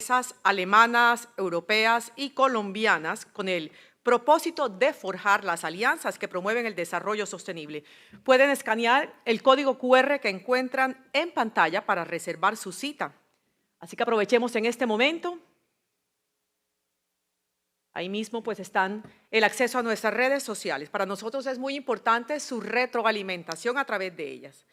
empresas alemanas, europeas y colombianas con el propósito de forjar las alianzas que promueven el desarrollo sostenible. Pueden escanear el código QR que encuentran en pantalla para reservar su cita. Así que aprovechemos en este momento. Ahí mismo pues están el acceso a nuestras redes sociales. Para nosotros es muy importante su retroalimentación a través de ellas.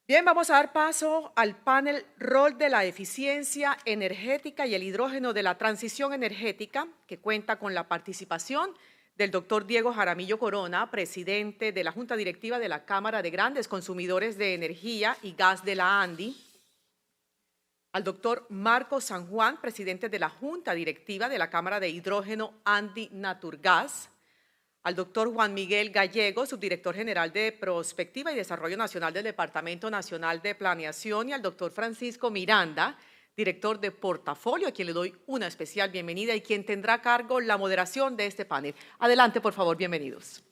Bien, vamos a dar paso al panel Rol de la eficiencia energética y el hidrógeno de la transición energética, que cuenta con la participación del doctor Diego Jaramillo Corona, presidente de la Junta Directiva de la Cámara de Grandes Consumidores de Energía y Gas de la ANDI, al doctor Marco San Juan, presidente de la Junta Directiva de la Cámara de Hidrógeno ANDI Naturgas, al doctor Juan Miguel Gallego, subdirector general de Prospectiva y Desarrollo Nacional del Departamento Nacional de Planeación, y al doctor Francisco Miranda, director de Portafolio, a quien le doy una especial bienvenida y quien tendrá a cargo la moderación de este panel. Adelante, por favor, bienvenidos.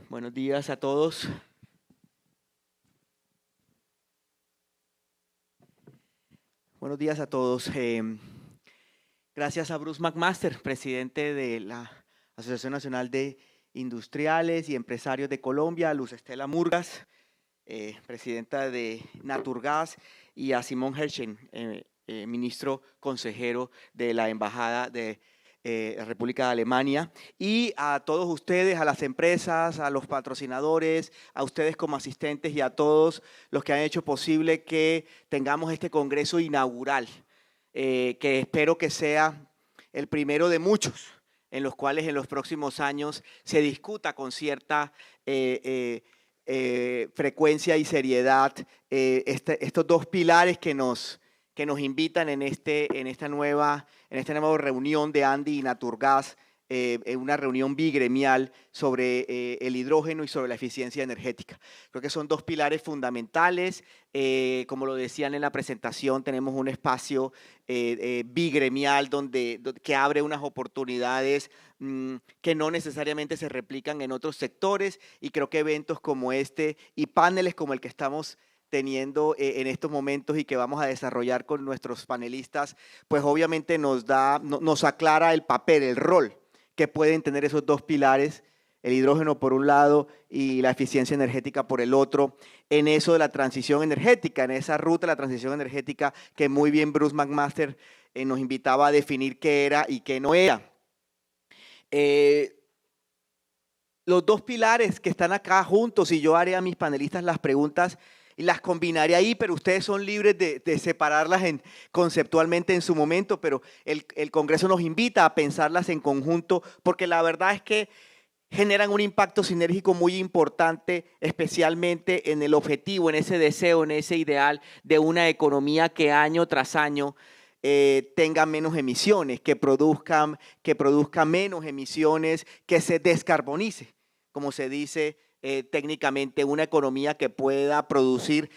Buenos días a todos. Buenos días a todos. Gracias a Bruce McMaster, presidente de la Asociación Nacional de Industriales y Empresarios de Colombia, a Luz Estela Murgas, presidenta de Naturgas, y a Simón Herschen, ministro consejero de la Embajada de República de Alemania, y a todos ustedes, a las empresas, a los patrocinadores, a ustedes como asistentes y a todos los que han hecho posible que tengamos este congreso inaugural, que espero que sea el primero de muchos, en los cuales en los próximos años se discuta con cierta frecuencia y seriedad estos dos pilares que nos invitan en esta nueva reunión de ANDI y Naturgas, en una reunión bigremial sobre el hidrógeno y sobre la eficiencia energética. Creo que son dos pilares fundamentales. Como lo decían en la presentación, tenemos un espacio bigremial que abre unas oportunidades que no necesariamente se replican en otros sectores, y creo que eventos como este y paneles como el que estamos teniendo en estos momentos y que vamos a desarrollar con nuestros panelistas, pues obviamente nos aclara el papel, el rol que pueden tener esos dos pilares, el hidrógeno por un lado y la eficiencia energética por el otro, en eso de la transición energética, en esa ruta de la transición energética que muy bien Bruce McMaster nos invitaba a definir qué era y qué no era. Los dos pilares que están acá juntos, y yo haré a mis panelistas las preguntas y las combinaré ahí, pero ustedes son libres de separarlas conceptualmente en su momento, pero el Congreso nos invita a pensarlas en conjunto, porque la verdad es que generan un impacto sinérgico muy importante, especialmente en el objetivo, en ese deseo, en ese ideal de una economía que año tras año tenga menos emisiones, que produzca menos emisiones, que se descarbonice, como se dice técnicamente, una economía que pueda producir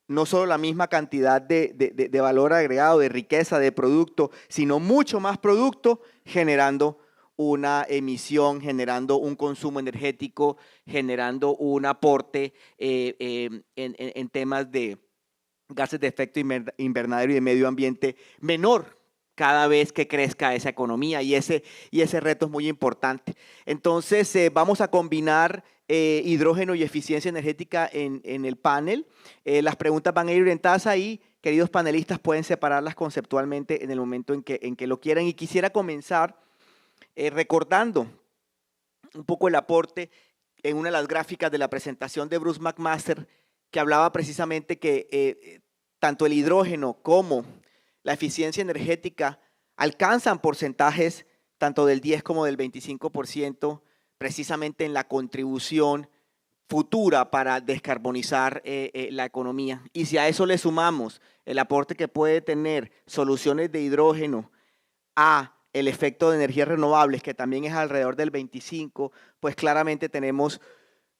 no solo la misma cantidad de valor agregado, de riqueza, de producto, sino mucho más producto, generando una emisión, generando un consumo energético, generando un aporte en temas de gases de efecto invernadero y de medio ambiente menor cada vez que crezca esa economía, y ese reto es muy importante. Entonces vamos a combinar hidrógeno y eficiencia energética en el panel. Las preguntas van a ir orientadas ahí. Queridos panelistas, pueden separarlas conceptualmente en el momento en que lo quieran, y quisiera comenzar recordando un poco el aporte en una de las gráficas de la presentación de Bruce McMaster, que hablaba precisamente que tanto el hidrógeno como la eficiencia energética alcanzan porcentajes tanto del 10 como del 25%, precisamente en la contribución futura para descarbonizar la economía. Y si a eso le sumamos el aporte que puede tener soluciones de hidrógeno a el efecto de energías renovables, que también es alrededor del 25%, pues claramente tenemos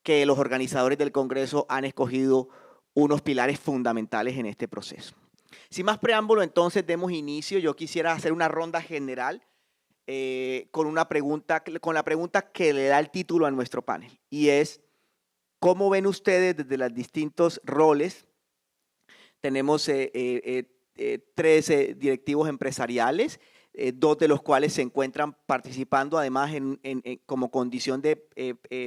que los organizadores del Congreso han escogido unos pilares fundamentales en este proceso. Sin más preámbulo, entonces demos inicio. Yo quisiera hacer una ronda general con la pregunta que le da el título a nuestro panel, y es: ¿cómo ven ustedes desde los distintos roles? Tenemos 13 directivos empresariales, 2 de los cuales se encuentran participando además como condición de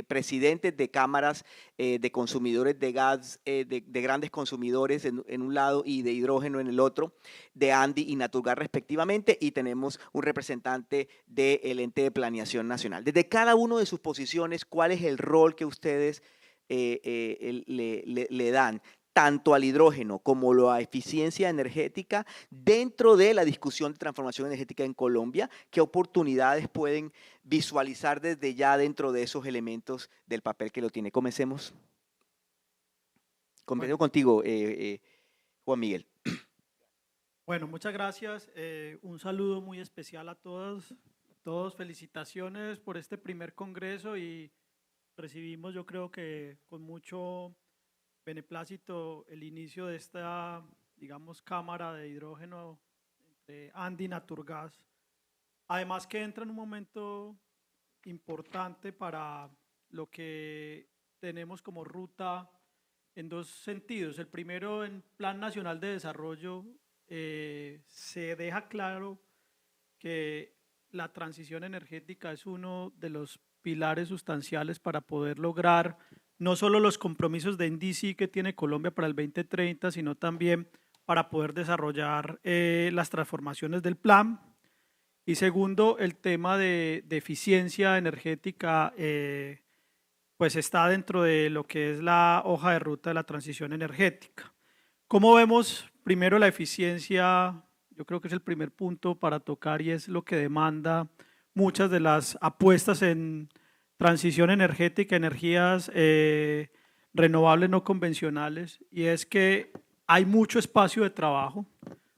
presidentes de cámaras de consumidores de gas, de grandes consumidores en un lado y de hidrógeno en el otro, de Andy y Naturgas respectivamente, y tenemos un representante del ente de planeación nacional. Desde cada uno de sus posiciones, ¿cuál es el rol que ustedes le dan tanto al hidrógeno como a la eficiencia energética dentro de la discusión de transformación energética en Colombia? ¿Qué oportunidades pueden visualizar desde ya dentro de esos elementos del papel que lo tiene? Comencemos. Conmigo contigo, Juan Miguel. Bueno, muchas gracias. Un saludo muy especial a todos. Felicitaciones por este primer congreso, y recibimos, yo creo que con mucho beneplácito, el inicio de esta, digamos, cámara de hidrógeno entre Andy y Naturgas. Además que entra en un momento importante para lo que tenemos como ruta en dos sentidos. El primero, en Plan Nacional de Desarrollo, se deja claro que la transición energética es uno de los pilares sustanciales para poder lograr no solo los compromisos de NDC que tiene Colombia para el 2030, sino también para poder desarrollar las transformaciones del plan. Y segundo, el tema de eficiencia energética pues está dentro de lo que es la hoja de ruta de la transición energética. ¿Cómo vemos primero la eficiencia? Yo creo que es el primer punto para tocar, y es lo que demanda muchas de las apuestas en transición energética, energías renovables no convencionales, y es que hay mucho espacio de trabajo.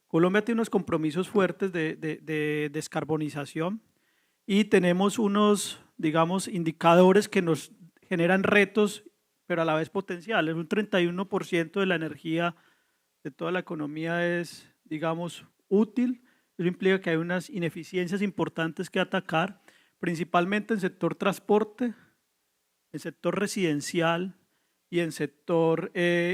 Colombia tiene unos compromisos fuertes de descarbonización, y tenemos unos, digamos, indicadores que nos generan retos, pero a la vez potenciales. Un 31% de la energía de toda la economía es, digamos, útil. Eso implica que hay unas ineficiencias importantes que atacar, principalmente en sector transporte, en sector residencial y en sector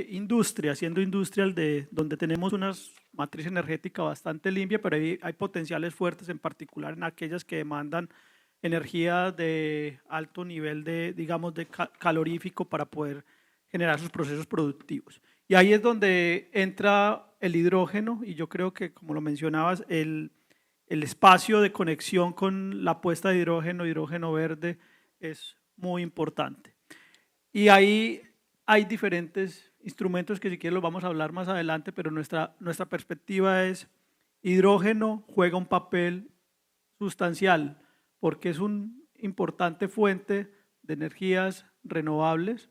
industria, siendo industrial donde tenemos una matriz energética bastante limpia, pero hay potenciales fuertes, en particular en aquellas que demandan energía de alto nivel de, digamos, de calorífico para poder generar sus procesos productivos. Y ahí es donde entra el hidrógeno, y yo creo que, como lo mencionabas, el espacio de conexión con la apuesta de hidrógeno verde, es muy importante. Y ahí hay diferentes instrumentos que si quieres los vamos a hablar más adelante, pero nuestra perspectiva es: hidrógeno juega un papel sustancial porque es una importante fuente de energías renovables,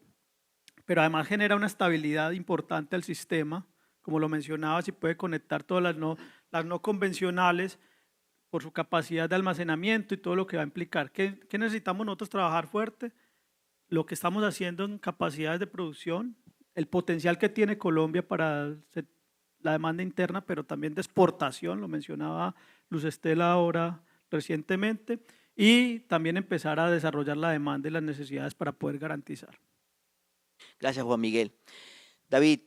pero además genera una estabilidad importante al sistema, como lo mencionaba, si puede conectar todas las no convencionales por su capacidad de almacenamiento y todo lo que va a implicar. ¿Qué necesitamos nosotros trabajar fuerte? Lo que estamos haciendo en capacidades de producción, el potencial que tiene Colombia para la demanda interna, pero también de exportación, lo mencionaba Luz Estela ahora recientemente, y también empezar a desarrollar la demanda y las necesidades para poder garantizar. Gracias, Juan Miguel. David,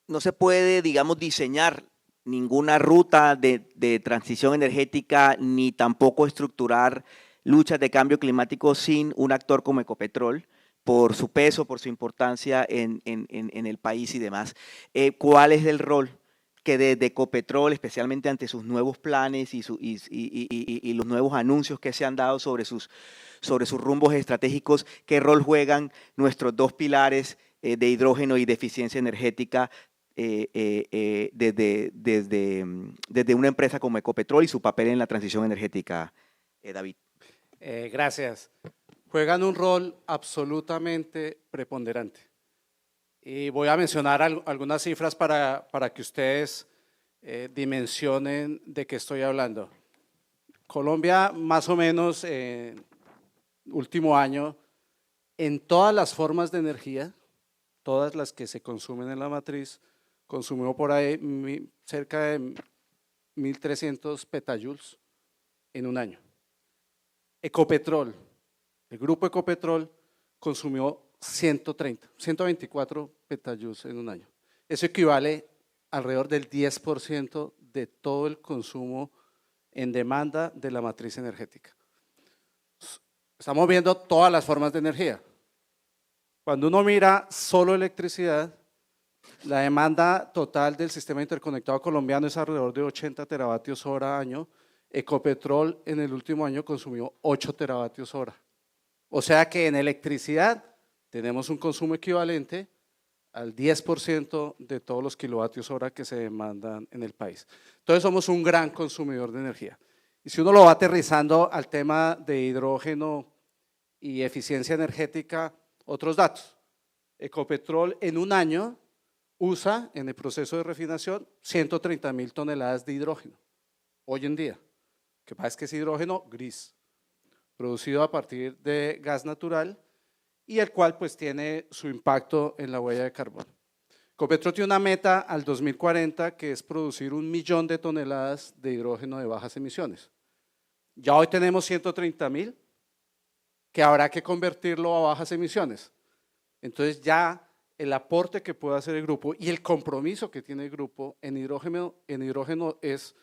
no se puede, digamos, diseñar ninguna ruta de transición energética ni tampoco estructurar luchas de cambio climático sin un actor como Ecopetrol, por su peso, por su importancia en el país y demás. ¿Cuál es el rol que desde Ecopetrol, especialmente ante sus nuevos planes y los nuevos anuncios que se han dado sobre sus rumbos estratégicos, qué rol juegan nuestros dos pilares de hidrógeno y de eficiencia energética desde una empresa como Ecopetrol y su papel en la transición energética, David? Gracias. Juegan un rol absolutamente preponderante. Y voy a mencionar algunas cifras para que ustedes dimensionen de qué estoy hablando. Colombia, más o menos, último año, en todas las formas de energía, todas las que se consumen en la matriz, consumió por ahí cerca de 1.300 petajoules en un año. Ecopetrol, el grupo Ecopetrol consumió 124 petajoules en un año. Eso equivale alrededor del 10% de todo el consumo en demanda de la matriz energética. Estamos viendo todas las formas de energía. Cuando uno mira solo electricidad, la demanda total del sistema interconectado colombiano es alrededor de 80 teravatios hora año. Ecopetrol en el último año consumió 8 teravatios hora. O sea que en electricidad tenemos un consumo equivalente al 10% de todos los kilovatios hora que se demandan en el país. Entonces somos un gran consumidor de energía. Y si uno lo va aterrizando al tema de hidrógeno y eficiencia energética, otros datos. Ecopetrol en un año usa en el proceso de refinación 130.000 toneladas de hidrógeno, hoy en día. Lo que pasa es que es hidrógeno gris, producido a partir de gas natural y el cual pues tiene su impacto en la huella de carbono. Ecopetrol tiene una meta al 2040 que es producir 1 millón de toneladas de hidrógeno de bajas emisiones. Ya hoy tenemos 130.000 que habrá que convertirlo a bajas emisiones. Entonces ya el aporte que puede hacer el grupo y el compromiso que tiene el grupo en hidrógeno es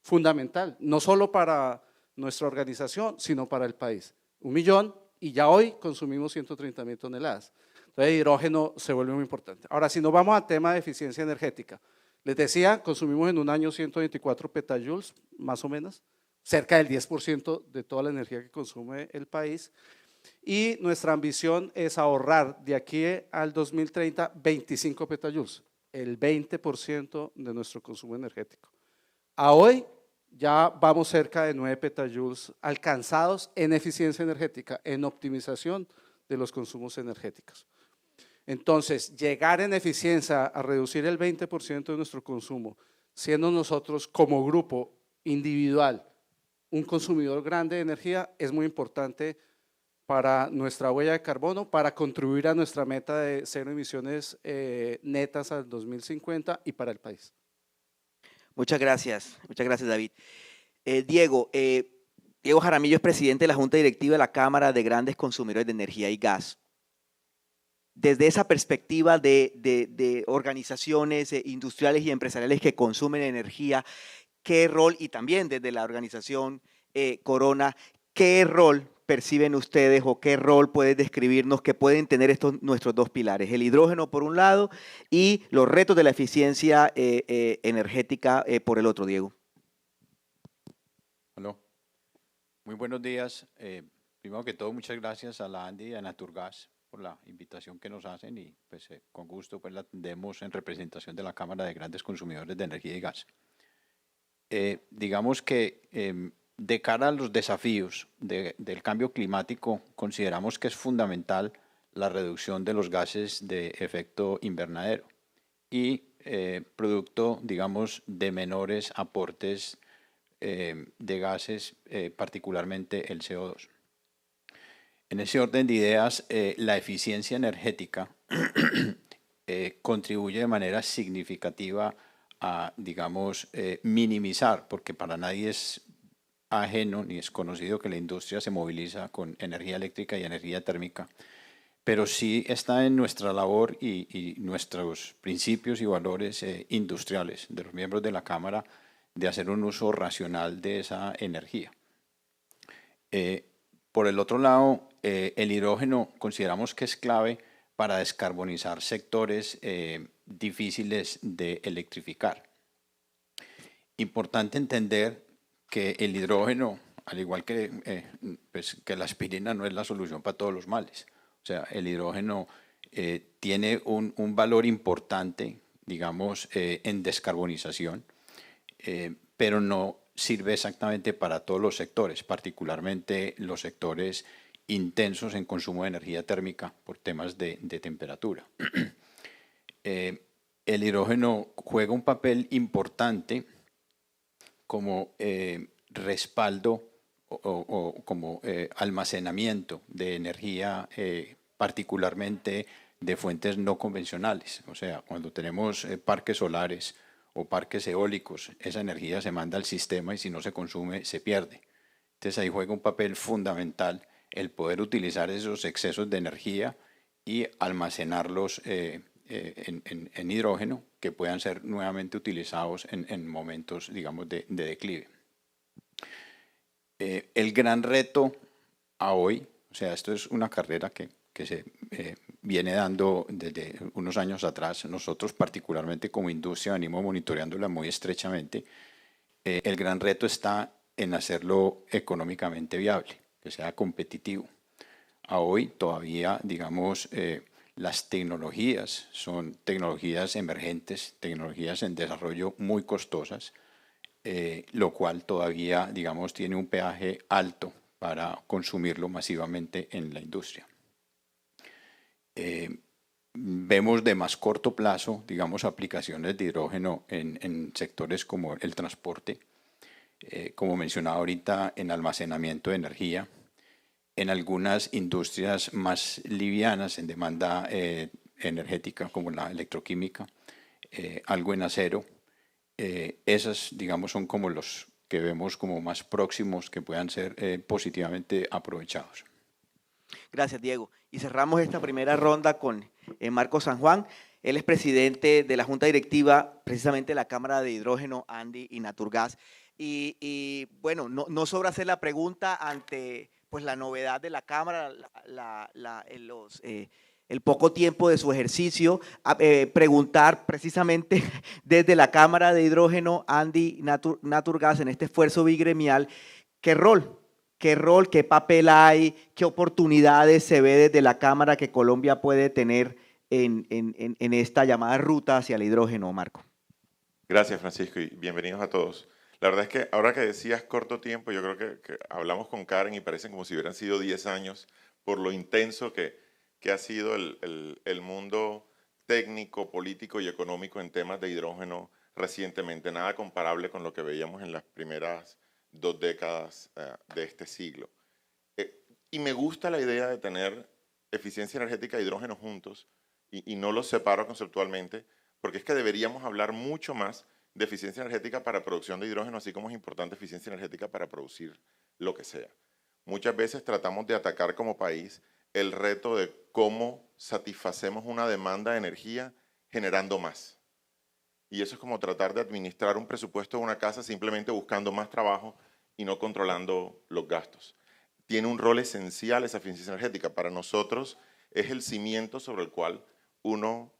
fundamental, no solo para nuestra organización, sino para el país. 1 millón y ya hoy consumimos 130.000 toneladas. Entonces el hidrógeno se vuelve muy importante. Ahora, si nos vamos al tema de eficiencia energética, les decía, consumimos en un año 124 petajoules, más o menos, cerca del 10% de toda la energía que consume el país. Y nuestra ambición es ahorrar de aquí al 2030 25 petajoules, el 20% de nuestro consumo energético. A hoy ya vamos cerca de 9 petajoules alcanzados en eficiencia energética, en optimización de los consumos energéticos. Entonces, llegar en eficiencia a reducir el 20% de nuestro consumo, siendo nosotros como grupo individual un consumidor grande de energía, es muy importante para nuestra huella de carbono, para contribuir a nuestra meta de 0 emisiones netas al 2050 y para el país. Muchas gracias, David. Diego Jaramillo es presidente de la Junta Directiva de la Cámara de Grandes Consumidores de Energía y Gas. Desde esa perspectiva de organizaciones industriales y empresariales que consumen energía, ¿qué rol, y también desde la organización Corona, qué rol perciben ustedes o qué rol pueden describirnos que pueden tener nuestros dos pilares? El hidrógeno por un lado y los retos de la eficiencia energética por el otro, Diego. Aló. Muy buenos días. Primero que todo, muchas gracias a la ANDI y a Naturgas por la invitación que nos hacen y pues con gusto pues la atendemos en representación de la Cámara de Grandes Consumidores de Energía y Gas. Digamos que de cara a los desafíos del cambio climático, consideramos que es fundamental la reducción de los gases de efecto invernadero y producto, digamos, de menores aportes de gases, particularmente el CO2. En ese orden de ideas, la eficiencia energética contribuye de manera significativa a, digamos, minimizar, porque para nadie es ajeno ni es conocido que la industria se moviliza con energía eléctrica y energía térmica, pero sí está en nuestra labor y nuestros principios y valores industriales de los miembros de la Cámara de hacer un uso racional de esa energía. Por el otro lado, el hidrógeno consideramos que es clave para descarbonizar sectores difíciles de electrificar. Importante entender que el hidrógeno, al igual que, pues, que la aspirina, no es la solución para todos los males. O sea, el hidrógeno tiene un valor importante, digamos, en descarbonización, pero no sirve exactamente para todos los sectores, particularmente los sectores intensos en consumo de energía térmica por temas de temperatura. el hidrógeno juega un papel importante como respaldo o como almacenamiento de energía, particularmente de fuentes no convencionales. O sea, cuando tenemos parques solares o parques eólicos, esa energía se manda al sistema y si no se consume, se pierde. Entonces ahí juega un papel fundamental el poder utilizar esos excesos de energía y almacenarlos en hidrógeno que puedan ser nuevamente utilizados en momentos, digamos, de declive. El gran reto a hoy, o sea, esto es una carrera que se viene dando desde unos años atrás. Nosotros particularmente como industria venimos monitoreándola muy estrechamente. El gran reto está en hacerlo económicamente viable, que sea competitivo. A hoy todavía, digamos, las tecnologías son tecnologías emergentes, tecnologías en desarrollo muy costosas, lo cual todavía, digamos, tiene un peaje alto para consumirlo masivamente en la industria. Vemos de más corto plazo, digamos, aplicaciones de hidrógeno en sectores como el transporte, como mencionaba ahorita, en almacenamiento de energía, en algunas industrias más livianas en demanda energética, como la electroquímica, algo en acero. Esas, digamos, son como los que vemos como más próximos que puedan ser positivamente aprovechados. Gracias, Diego. Y cerramos esta primera ronda con Marco San Juan. Él es presidente de la Junta Directiva, precisamente de la Cámara de Hidrógeno, ANDI y Naturgas. Y bueno, no sobra hacer la pregunta ante pues, la novedad de la Cámara, el poco tiempo de su ejercicio, preguntar precisamente desde la Cámara de Hidrógeno, ANDI y Naturgas, en este esfuerzo bigremial, ¿qué rol, qué papel hay, qué oportunidades se ve desde la Cámara que Colombia puede tener en esta llamada ruta hacia el hidrógeno, Marco? Gracias, Francisco, y bienvenidos a todos. La verdad es que ahora que decías corto tiempo, yo creo que hablamos con Karen y parecen como si hubieran sido 10 años por lo intenso que ha sido el mundo técnico, político y económico en temas de hidrógeno recientemente. Nada comparable con lo que veíamos en las primeras 2 décadas de este siglo. Y me gusta la idea de tener eficiencia energética e hidrógeno juntos y no los separo conceptualmente, porque es que deberíamos hablar mucho más de eficiencia energética para producción de hidrógeno, así como es importante eficiencia energética para producir lo que sea. Muchas veces tratamos de atacar como país el reto de cómo satisfacemos una demanda de energía generando más. Y eso es como tratar de administrar un presupuesto de una casa simplemente buscando más trabajo y no controlando los gastos. Tiene un rol esencial esa eficiencia energética. Para nosotros es el cimiento sobre el cual uno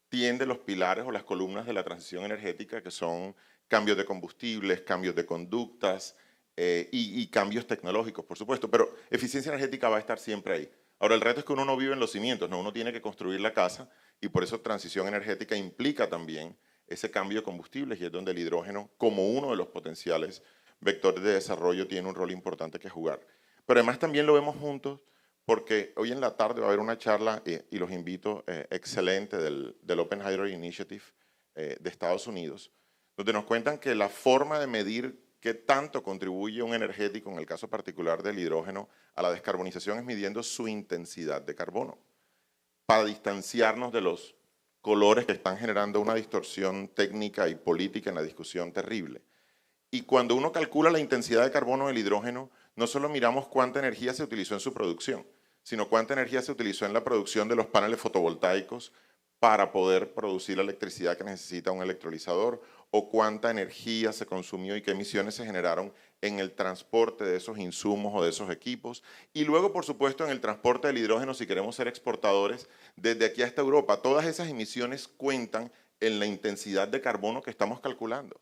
tiende los pilares o las columnas de la transición energética, que son cambios de combustibles, cambios de conductas y cambios tecnológicos, por supuesto. Pero eficiencia energética va a estar siempre ahí. Ahora, el reto es que uno no vive en los cimientos, ¿no? Uno tiene que construir la casa y por eso transición energética implica también ese cambio de combustibles y es donde el hidrógeno, como uno de los potenciales vectores de desarrollo, tiene un rol importante que jugar. Pero además también lo vemos juntos porque hoy en la tarde va a haber una charla, y los invito, excelente del Open Hydrogen Initiative de Estados Unidos, donde nos cuentan que la forma de medir qué tanto contribuye un energético, en el caso particular del hidrógeno, a la descarbonización es midiendo su intensidad de carbono, para distanciarnos de los colores que están generando una distorsión técnica y política en la discusión terrible. Y cuando uno calcula la intensidad de carbono del hidrógeno, no solo miramos cuánta energía se utilizó en su producción, sino cuánta energía se utilizó en la producción de los paneles fotovoltaicos para poder producir la electricidad que necesita un electrolizador, o cuánta energía se consumió y qué emisiones se generaron en el transporte de esos insumos o de esos equipos. Y luego, por supuesto, en el transporte del hidrógeno, si queremos ser exportadores, desde aquí hasta Europa. Todas esas emisiones cuentan en la intensidad de carbono que estamos calculando.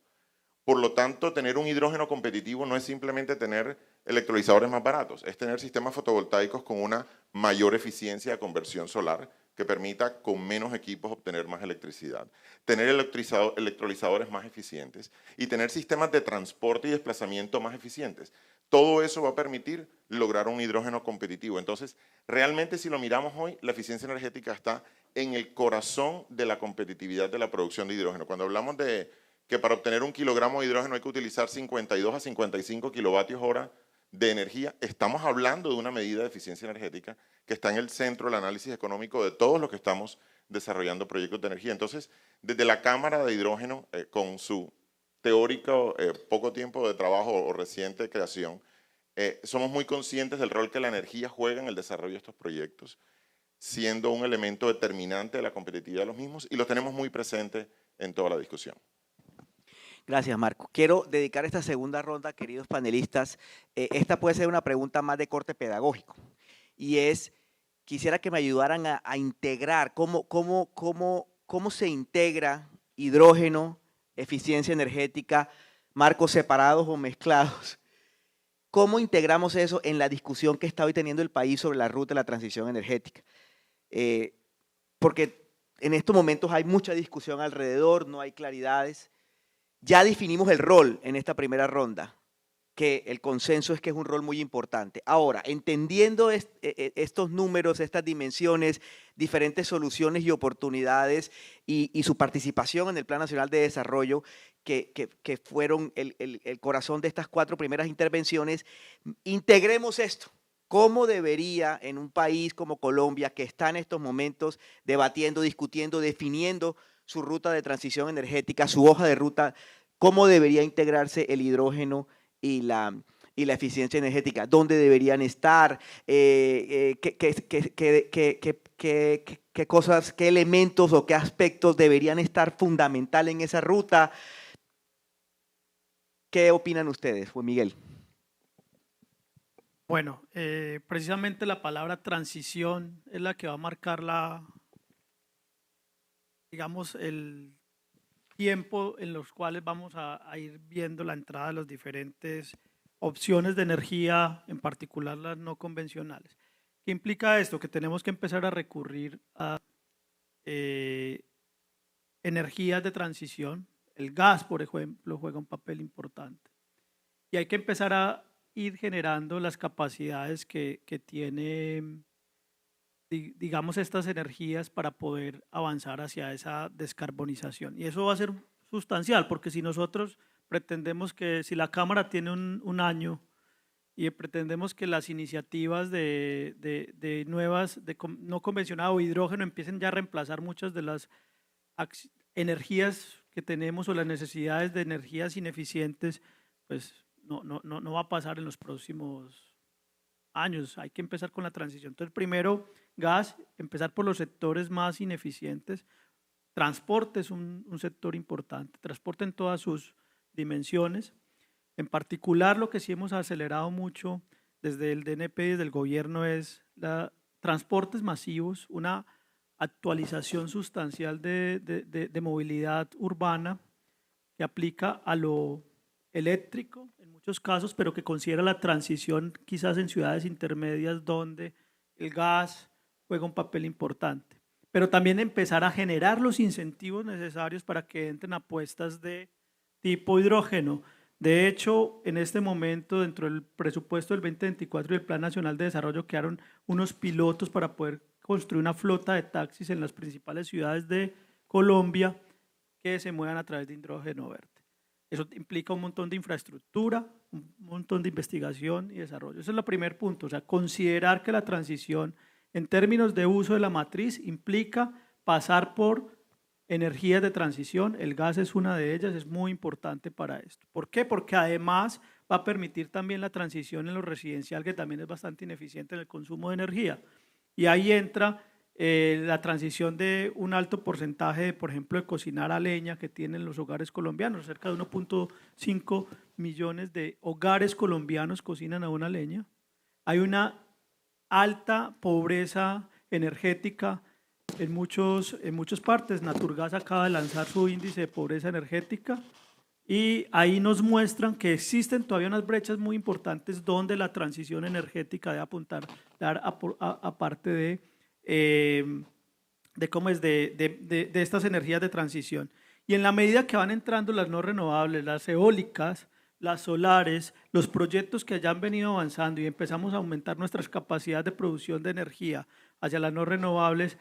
Por lo tanto, tener un hidrógeno competitivo no es simplemente tener electrolizadores más baratos, es tener sistemas fotovoltaicos con una mayor eficiencia de conversión solar que permita con menos equipos obtener más electricidad, tener electrolizadores más eficientes y tener sistemas de transporte y desplazamiento más eficientes. Todo eso va a permitir lograr un hidrógeno competitivo. Entonces, realmente si lo miramos hoy, la eficiencia energética está en el corazón de la competitividad de la producción de hidrógeno. Cuando hablamos de que para obtener 1 kilogramo de hidrógeno hay que utilizar 52 a 55 kilovatios hora de energía, estamos hablando de una medida de eficiencia energética que está en el centro del análisis económico de todos los que estamos desarrollando proyectos de energía. Entonces, desde la Cámara de Hidrógeno, con su teórico poco tiempo de trabajo o reciente creación, somos muy conscientes del rol que la energía juega en el desarrollo de estos proyectos, siendo un elemento determinante de la competitividad de los mismos, y lo tenemos muy presente en toda la discusión. Gracias, Marco. Quiero dedicar esta segunda ronda, queridos panelistas. Esta puede ser una pregunta más de corte pedagógico. Y es, quisiera que me ayudaran a integrar cómo se integra hidrógeno, eficiencia energética, marcos separados o mezclados. ¿Cómo integramos eso en la discusión que está hoy teniendo el país sobre la ruta de la transición energética? Porque en estos momentos hay mucha discusión alrededor, no hay claridades. Ya definimos el rol en esta primera ronda, que el consenso es que es un rol muy importante. Ahora, entendiendo estos números, estas dimensiones, diferentes soluciones y oportunidades y su participación en el Plan Nacional de Desarrollo, que fueron el corazón de estas 4 primeras intervenciones, integremos esto. ¿Cómo debería en un país como Colombia, que está en estos momentos debatiendo, discutiendo, definiendo su ruta de transición energética, su hoja de ruta, cómo debería integrarse el hidrógeno y la eficiencia energética? ¿Dónde deberían estar? ¿Qué cosas, qué elementos o qué aspectos deberían estar fundamental en esa ruta? ¿Qué opinan ustedes, Juan Miguel? Bueno, precisamente la palabra transición es la que va a marcar digamos, el tiempo en los cuales vamos a ir viendo la entrada de las diferentes opciones de energía, en particular las no convencionales. ¿Qué implica esto? Que tenemos que empezar a recurrir a energías de transición. El gas, por ejemplo, juega un papel importante. Y hay que empezar a ir generando las capacidades que tiene, digamos, estas energías para poder avanzar hacia esa descarbonización. Y eso va a ser sustancial, porque si nosotros pretendemos que, si la Cámara tiene un año y pretendemos que las iniciativas de nuevas, no convencionado o hidrógeno empiecen ya a reemplazar muchas de las energías que tenemos o las necesidades de energías ineficientes, pues no va a pasar en los próximos años. Hay que empezar con la transición. Entonces, primero, gas, empezar por los sectores más ineficientes. Transporte es un sector importante, transporte en todas sus dimensiones. En particular, lo que sí hemos acelerado mucho desde el DNP y desde el gobierno es transportes masivos, una actualización sustancial de movilidad urbana que aplica a lo eléctrico en muchos casos, pero que considera la transición quizás en ciudades intermedias donde el gas juega un papel importante. Pero también empezar a generar los incentivos necesarios para que entren apuestas de tipo hidrógeno. De hecho, en este momento, dentro del presupuesto del 2024 y el Plan Nacional de Desarrollo, quedaron unos pilotos para poder construir una flota de taxis en las principales ciudades de Colombia que se muevan a través de hidrógeno verde. Eso implica un montón de infraestructura, un montón de investigación y desarrollo. Ese es el primer punto, o sea, considerar que la transición en términos de uso de la matriz implica pasar por energías de transición. El gas es una de ellas, es muy importante para esto. ¿Por qué? Porque además va a permitir también la transición en lo residencial, que también es bastante ineficiente en el consumo de energía. Y ahí entra la transición de un alto porcentaje, por ejemplo, de cocinar a leña que tienen los hogares colombianos. Cerca de 1.5 millones de hogares colombianos cocinan a una leña. Hay una alta pobreza energética en muchas partes. Naturgas acaba de lanzar su índice de pobreza energética y ahí nos muestran que existen todavía unas brechas muy importantes donde la transición energética debe apuntar aparte de estas energías de transición. Y en la medida que van entrando las no renovables, las eólicas, las solares, los proyectos que hayan venido avanzando y empezamos a aumentar nuestras capacidades de producción de energía hacia las no renovables,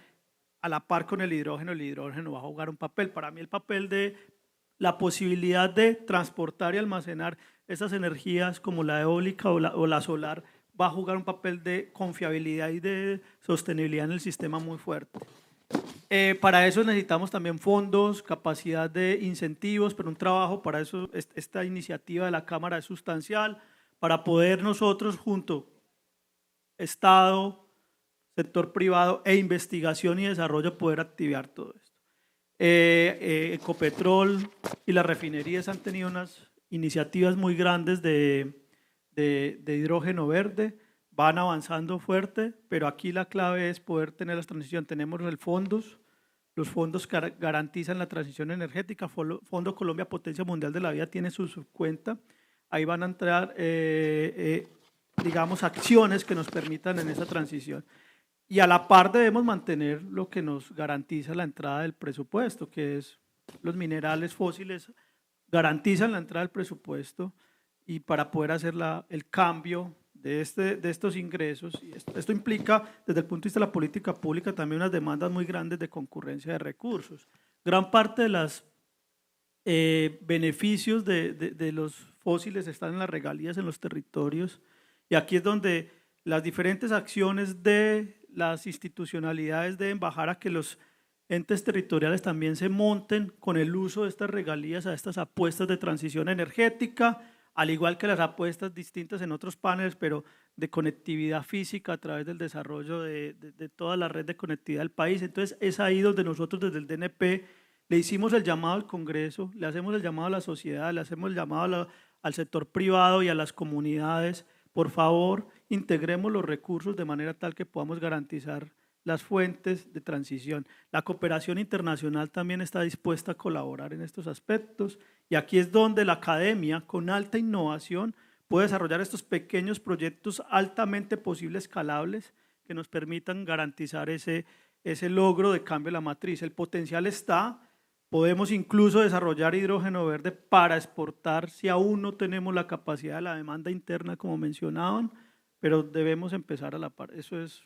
a la par con el hidrógeno va a jugar un papel. Para mí el papel de la posibilidad de transportar y almacenar esas energías como la eólica o la solar va a jugar un papel de confiabilidad y de sostenibilidad en el sistema muy fuerte. Para eso necesitamos también fondos, capacidad de incentivos, pero un trabajo para eso, esta iniciativa de la Cámara es sustancial, para poder nosotros junto, Estado, sector privado e investigación y desarrollo, poder activar todo esto. Ecopetrol y las refinerías han tenido unas iniciativas muy grandes de hidrógeno verde, van avanzando fuerte, pero aquí la clave es poder tener la transición. Tenemos los fondos que garantizan la transición energética. Fondo Colombia Potencia Mundial de la Vida tiene su subcuenta. Ahí van a entrar, digamos, acciones que nos permitan en esa transición. Y a la par debemos mantener lo que nos garantiza la entrada del presupuesto, que es los minerales fósiles garantizan la entrada del presupuesto, y para poder hacer el cambio de estos ingresos, y esto implica desde el punto de vista de la política pública también unas demandas muy grandes de concurrencia de recursos. Gran parte de los beneficios de los fósiles están en las regalías en los territorios, y aquí es donde las diferentes acciones de las institucionalidades deben bajar a que los entes territoriales también se monten con el uso de estas regalías a estas apuestas de transición energética, al igual que las apuestas distintas en otros paneles, pero de conectividad física a través del desarrollo de toda la red de conectividad del país. Entonces es ahí donde nosotros desde el DNP le hicimos el llamado al Congreso, le hacemos el llamado a la sociedad, le hacemos el llamado al sector privado y a las comunidades. Por favor, integremos los recursos de manera tal que podamos garantizar las fuentes de transición. La cooperación internacional también está dispuesta a colaborar en estos aspectos, y aquí es donde la academia con alta innovación puede desarrollar estos pequeños proyectos altamente posibles, escalables, que nos permitan garantizar ese logro de cambio de la matriz. El potencial está, podemos incluso desarrollar hidrógeno verde para exportar si aún no tenemos la capacidad de la demanda interna como mencionaban, pero debemos empezar a la par. Eso es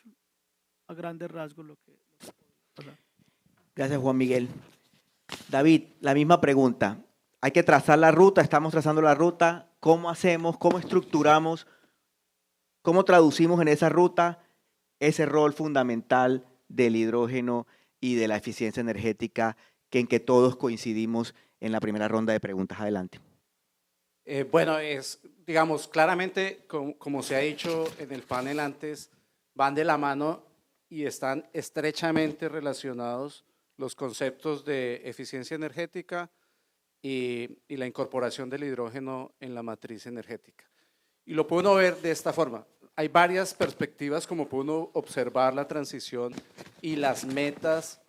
a grandes rasgos lo que pasar. Gracias, Juan Miguel. David, la misma pregunta. Hay que trazar la ruta, estamos trazando la ruta. ¿Cómo hacemos? ¿Cómo estructuramos? ¿Cómo traducimos en esa ruta ese rol fundamental del hidrógeno y de la eficiencia energética en que todos coincidimos en la primera ronda de preguntas? Adelante. Bueno, digamos, claramente, como se ha dicho en el panel antes, van de la mano y están estrechamente relacionados los conceptos de eficiencia energética y la incorporación del hidrógeno en la matriz energética. Y lo puede uno ver de esta forma. Hay varias perspectivas como puede uno observar la transición y las metas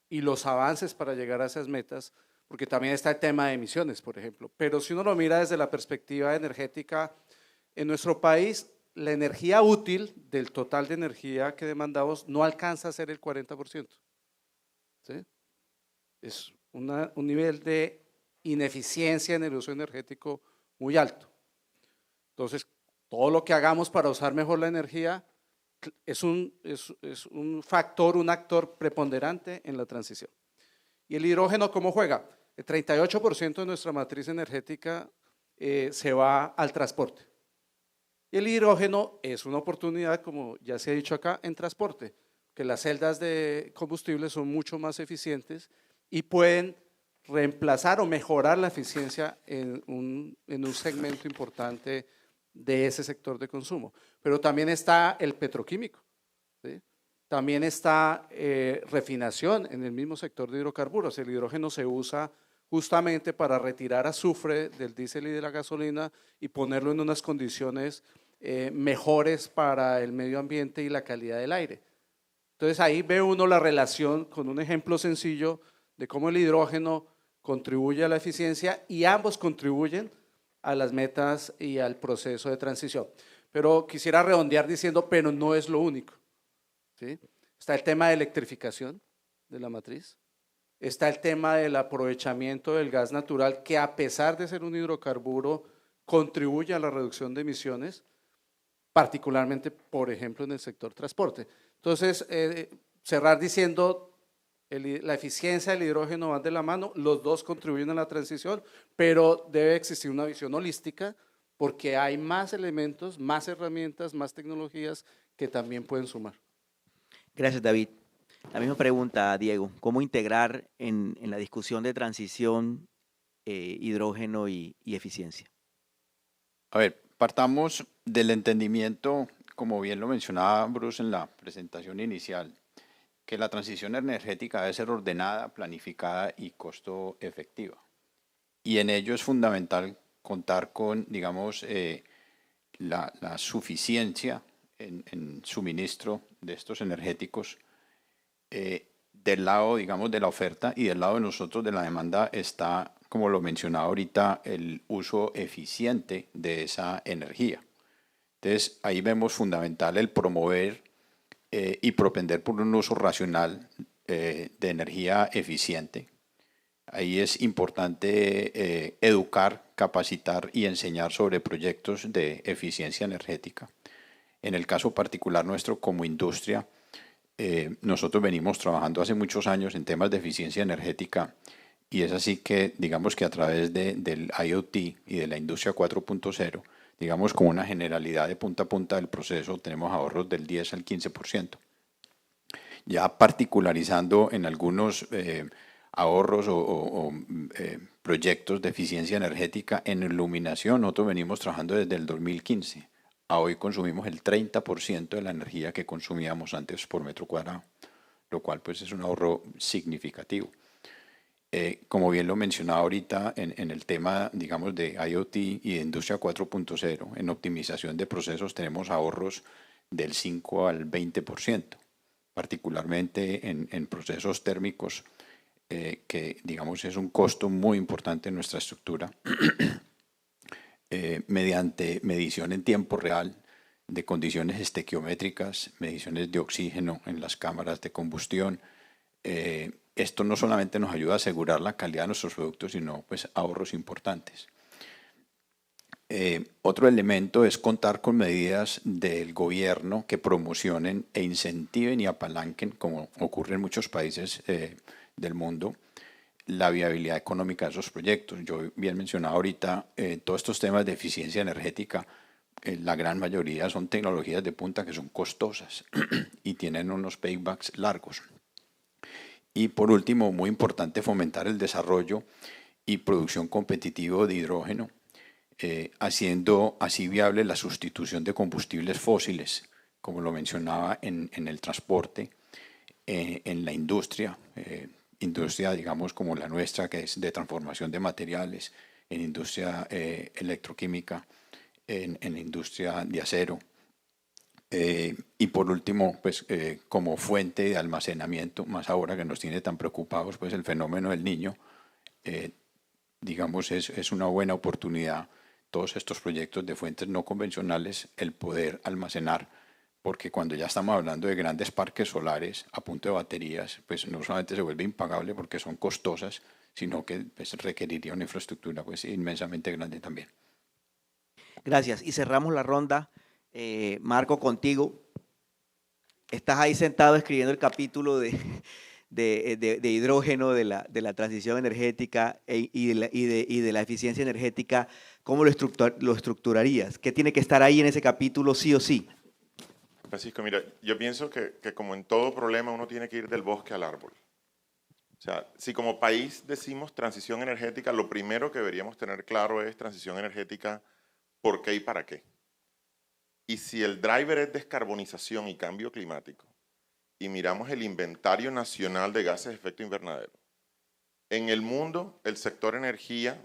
y los avances para llegar a esas metas, porque también está el tema de emisiones, por ejemplo. Pero si uno lo mira desde la perspectiva energética, en nuestro país la energía útil del total de energía que demandamos no alcanza a ser el 40%. ¿Sí? Es un nivel de ineficiencia en el uso energético muy alto. Entonces, todo lo que hagamos para usar mejor la energía es un factor, un actor preponderante en la transición. ¿Y el hidrógeno cómo juega? El 38% de nuestra matriz energética se va al transporte. Y el hidrógeno es una oportunidad, como ya se ha dicho acá, en transporte, que las celdas de combustible son mucho más eficientes y pueden reemplazar o mejorar la eficiencia en un segmento importante de ese sector de consumo. Pero también está el petroquímico, ¿sí? También está refinación en el mismo sector de hidrocarburos. El hidrógeno se usa justamente para retirar azufre del diésel y de la gasolina y ponerlo en unas condiciones mejores para el medio ambiente y la calidad del aire. Entonces ahí ve uno la relación con un ejemplo sencillo de cómo el hidrógeno contribuye a la eficiencia y ambos contribuyen a las metas y al proceso de transición. Pero quisiera redondear diciendo, pero no es lo único, ¿sí? Está el tema de electrificación de la matriz, está el tema del aprovechamiento del gas natural, que a pesar de ser un hidrocarburo, contribuye a la reducción de emisiones, particularmente, por ejemplo, en el sector transporte. Entonces, cerrar diciendo, La eficiencia del hidrógeno van de la mano, los dos contribuyen a la transición, pero debe existir una visión holística porque hay más elementos, más herramientas, más tecnologías que también pueden sumar. Gracias, David. La misma pregunta, Diego. ¿Cómo integrar en la discusión de transición hidrógeno y eficiencia? A ver, partamos del entendimiento, como bien lo mencionaba Bruce en la presentación inicial, que la transición energética debe ser ordenada, planificada y costo efectiva. Y en ello es fundamental contar con, digamos, la suficiencia en suministro de estos energéticos. Del lado, digamos, de la oferta y del lado de nosotros de la demanda está, como lo mencionaba ahorita, el uso eficiente de esa energía. Entonces, ahí vemos fundamental el promover y propender por un uso racional de energía eficiente. Ahí es importante educar, capacitar y enseñar sobre proyectos de eficiencia energética. En el caso particular nuestro como industria, nosotros venimos trabajando hace muchos años en temas de eficiencia energética y es así que, digamos que a través del IoT y de la industria 4.0, digamos con una generalidad de punta a punta del proceso, tenemos ahorros del 10 al 15%. Ya particularizando en algunos ahorros o proyectos de eficiencia energética en iluminación, nosotros venimos trabajando desde el 2015. A hoy consumimos el 30% de la energía que consumíamos antes por metro cuadrado, lo cual pues es un ahorro significativo. Como bien lo mencionaba ahorita en el tema, digamos, de IoT y de Industria 4.0, en optimización de procesos tenemos ahorros del 5 al 20%, particularmente en procesos térmicos, que digamos es un costo muy importante en nuestra estructura. Mediante medición en tiempo real de condiciones estequiométricas, mediciones de oxígeno en las cámaras de combustión. Esto no solamente nos ayuda a asegurar la calidad de nuestros productos, sino pues ahorros importantes. Otro elemento es contar con medidas del gobierno que promocionen e incentiven y apalanquen, como ocurre en muchos países del mundo, la viabilidad económica de esos proyectos. Yo bien mencionaba ahorita, todos estos temas de eficiencia energética, la gran mayoría son tecnologías de punta que son costosas y tienen unos paybacks largos. Y por último, muy importante, fomentar el desarrollo y producción competitivo de hidrógeno, haciendo así viable la sustitución de combustibles fósiles, como lo mencionaba en el transporte, en la industria, digamos como la nuestra, que es de transformación de materiales, en industria electroquímica, en industria de acero. Y por último, pues como fuente de almacenamiento, más ahora que nos tiene tan preocupados, pues el fenómeno del Niño, digamos, es una buena oportunidad, todos estos proyectos de fuentes no convencionales, el poder almacenar, porque cuando ya estamos hablando de grandes parques solares a punto de baterías, pues no solamente se vuelve impagable porque son costosas, sino que pues, requeriría una infraestructura pues, inmensamente grande también. Gracias. Y cerramos la ronda. Marco, contigo. Estás ahí sentado escribiendo el capítulo de hidrógeno, de la transición energética y de la eficiencia energética. ¿Cómo lo estructurarías? ¿Qué tiene que estar ahí en ese capítulo sí o sí? Francisco, mira, yo pienso que como en todo problema uno tiene que ir del bosque al árbol. O sea, si como país decimos transición energética, lo primero que deberíamos tener claro es transición energética, ¿por qué y para qué? Y si el driver es descarbonización y cambio climático, y miramos el inventario nacional de gases de efecto invernadero, en el mundo el sector energía,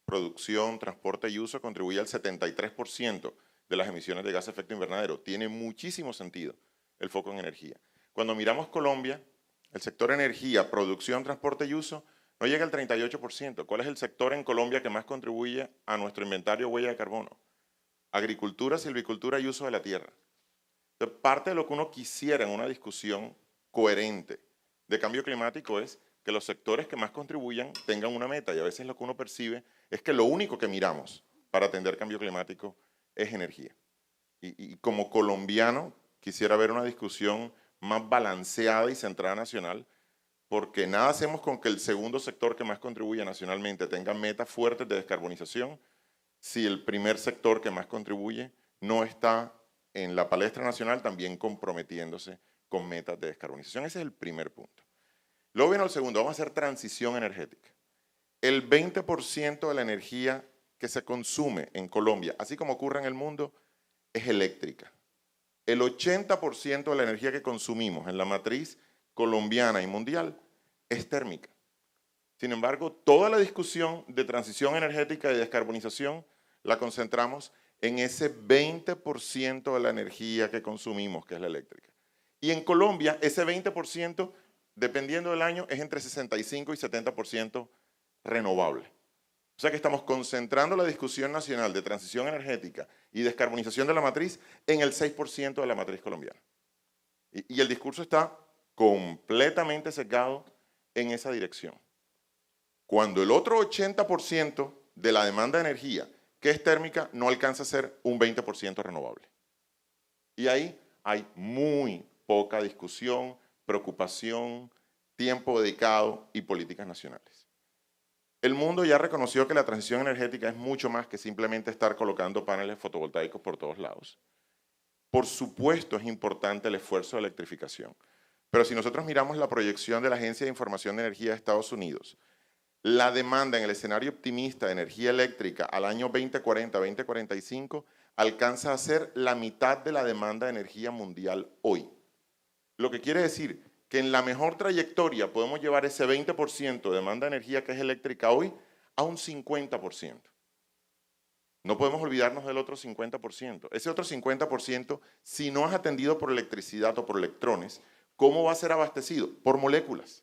producción, transporte y uso contribuye al 73% de las emisiones de gases de efecto invernadero. Tiene muchísimo sentido el foco en energía. Cuando miramos Colombia, el sector energía, producción, transporte y uso no llega al 38%. ¿Cuál es el sector en Colombia que más contribuye a nuestro inventario huella de carbono? Agricultura, silvicultura y uso de la tierra. Entonces, parte de lo que uno quisiera en una discusión coherente de cambio climático es que los sectores que más contribuyan tengan una meta, y a veces lo que uno percibe es que lo único que miramos para atender cambio climático es energía. Y como colombiano quisiera ver una discusión más balanceada y centrada nacional porque nada hacemos con que el segundo sector que más contribuye nacionalmente tenga metas fuertes de descarbonización si el primer sector que más contribuye no está en la palestra nacional también comprometiéndose con metas de descarbonización. Ese es el primer punto. Luego viene el segundo, vamos a hacer transición energética. El 20% de la energía que se consume en Colombia, así como ocurre en el mundo, es eléctrica. El 80% de la energía que consumimos en la matriz colombiana y mundial es térmica. Sin embargo, toda la discusión de transición energética y descarbonización la concentramos en ese 20% de la energía que consumimos, que es la eléctrica. Y en Colombia, ese 20%, dependiendo del año, es entre 65 y 70% renovable. O sea que estamos concentrando la discusión nacional de transición energética y descarbonización de la matriz en el 6% de la matriz colombiana. Y el discurso está completamente sesgado en esa dirección. Cuando el otro 80% de la demanda de energía, que es térmica, no alcanza a ser un 20% renovable. Y ahí hay muy poca discusión, preocupación, tiempo dedicado y políticas nacionales. El mundo ya reconoció que la transición energética es mucho más que simplemente estar colocando paneles fotovoltaicos por todos lados. Por supuesto es importante el esfuerzo de electrificación, pero si nosotros miramos la proyección de la Agencia de Información de Energía de Estados Unidos, la demanda en el escenario optimista de energía eléctrica al año 2040-2045 alcanza a ser la mitad de la demanda de energía mundial hoy. Lo que quiere decir que en la mejor trayectoria podemos llevar ese 20% de demanda de energía que es eléctrica hoy a un 50%. No podemos olvidarnos del otro 50%. Ese otro 50%, si no es atendido por electricidad o por electrones, ¿cómo va a ser abastecido? Por moléculas.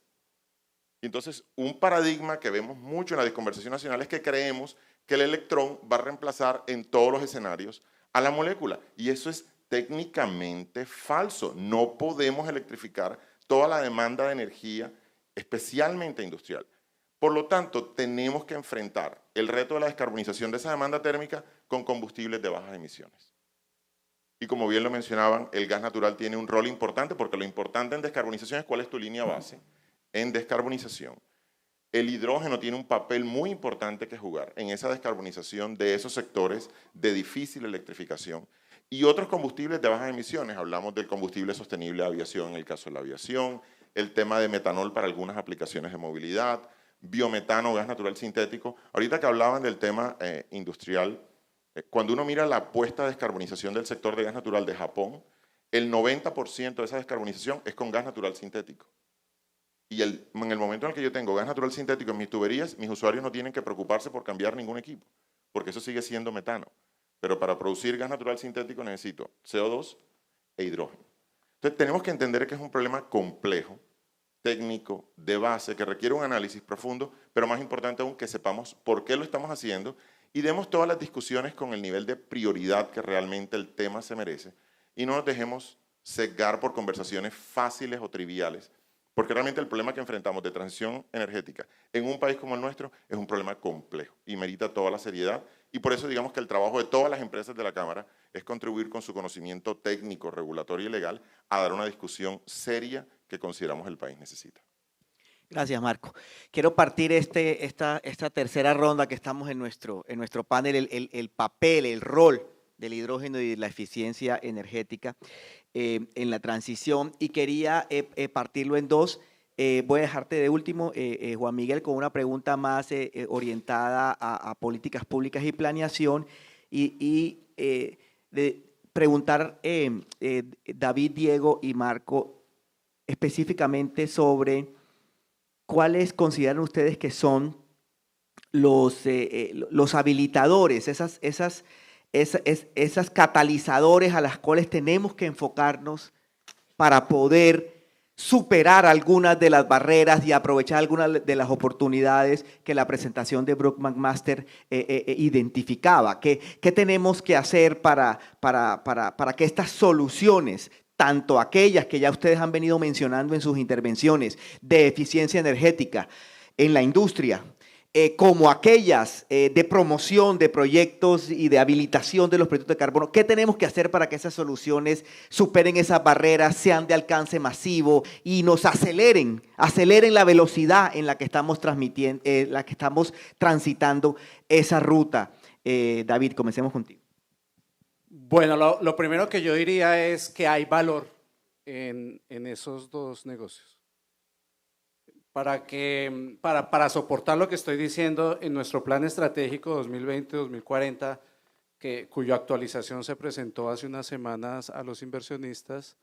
Entonces, un paradigma que vemos mucho en la conversación nacional es que creemos que el electrón va a reemplazar en todos los escenarios a la molécula. Y eso es técnicamente falso. No podemos electrificar toda la demanda de energía, especialmente industrial. Por lo tanto, tenemos que enfrentar el reto de la descarbonización de esa demanda térmica con combustibles de bajas emisiones. Y como bien lo mencionaban, el gas natural tiene un rol importante porque lo importante en descarbonización es cuál es tu línea base en descarbonización. El hidrógeno tiene un papel muy importante que jugar en esa descarbonización de esos sectores de difícil electrificación. Y otros combustibles de bajas emisiones, hablamos del combustible sostenible de aviación en el caso de la aviación, el tema de metanol para algunas aplicaciones de movilidad, biometano, gas natural sintético. Ahorita que hablaban del tema industrial, cuando uno mira la apuesta de descarbonización del sector de gas natural de Japón, el 90% de esa descarbonización es con gas natural sintético. Y en el momento en el que yo tengo gas natural sintético en mis tuberías, mis usuarios no tienen que preocuparse por cambiar ningún equipo, porque eso sigue siendo metano. Pero para producir gas natural sintético necesito CO2 e hidrógeno. Entonces tenemos que entender que es un problema complejo, técnico, de base, que requiere un análisis profundo, pero más importante aún que sepamos por qué lo estamos haciendo y demos todas las discusiones con el nivel de prioridad que realmente el tema se merece y no nos dejemos sesgar por conversaciones fáciles o triviales, porque realmente el problema que enfrentamos de transición energética en un país como el nuestro es un problema complejo y merita toda la seriedad. Y por eso digamos que el trabajo de todas las empresas de la Cámara es contribuir con su conocimiento técnico, regulatorio y legal a dar una discusión seria que consideramos el país necesita. Gracias, Marco. Quiero partir esta tercera ronda que estamos en nuestro panel, el papel, el rol del hidrógeno y de la eficiencia energética en la transición. Y quería partirlo en dos. Voy a dejarte de último, Juan Miguel, con una pregunta más orientada a políticas públicas y planeación y de preguntar David, Diego y Marco específicamente sobre cuáles consideran ustedes que son los habilitadores, esas catalizadores a las cuales tenemos que enfocarnos para poder superar algunas de las barreras y aprovechar algunas de las oportunidades que la presentación de Brook McMaster identificaba. ¿Qué tenemos que hacer para que estas soluciones, tanto aquellas que ya ustedes han venido mencionando en sus intervenciones de eficiencia energética en la industria, como aquellas de promoción de proyectos y de habilitación de los proyectos de carbono, ¿qué tenemos que hacer para que esas soluciones superen esas barreras, sean de alcance masivo y nos aceleren la velocidad en la que estamos transmitiendo, la que estamos transitando esa ruta? David, comencemos contigo. Bueno, lo primero que yo diría es que hay valor en esos dos negocios. Para soportar lo que estoy diciendo, en nuestro plan estratégico 2020-2040, cuya actualización se presentó hace unas semanas a los inversionistas,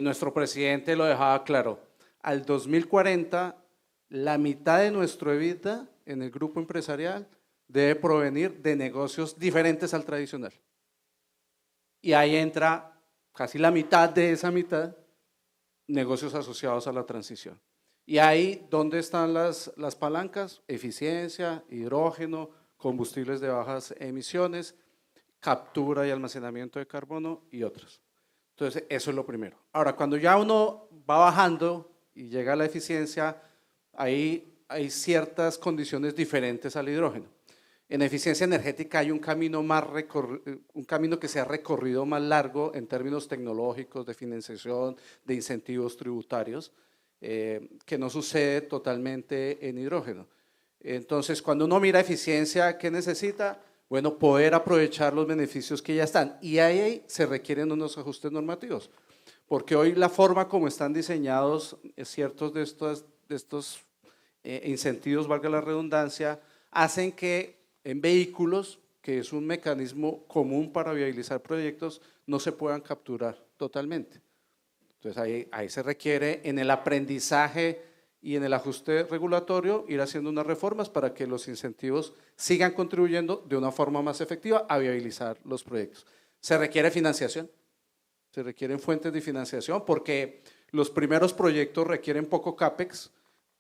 nuestro presidente lo dejaba claro. Al 2040, la mitad de nuestro EBITDA en el grupo empresarial debe provenir de negocios diferentes al tradicional. Y ahí entra casi la mitad de esa mitad, negocios asociados a la transición. Y ahí, ¿dónde están las palancas? Eficiencia, hidrógeno, combustibles de bajas emisiones, captura y almacenamiento de carbono y otros. Entonces, eso es lo primero. Ahora, cuando ya uno va bajando y llega a la eficiencia, ahí hay ciertas condiciones diferentes al hidrógeno. En eficiencia energética hay un camino que se ha recorrido más largo en términos tecnológicos, de financiación, de incentivos tributarios, que no sucede totalmente en hidrógeno. Entonces, cuando uno mira eficiencia, ¿qué necesita? Bueno, poder aprovechar los beneficios que ya están. Y ahí se requieren unos ajustes normativos, porque hoy la forma como están diseñados ciertos de estos incentivos, valga la redundancia, hacen que en vehículos, que es un mecanismo común para viabilizar proyectos, no se puedan capturar totalmente. Entonces ahí se requiere en el aprendizaje y en el ajuste regulatorio ir haciendo unas reformas para que los incentivos sigan contribuyendo de una forma más efectiva a viabilizar los proyectos. Se requiere financiación, se requieren fuentes de financiación porque los primeros proyectos requieren poco CAPEX,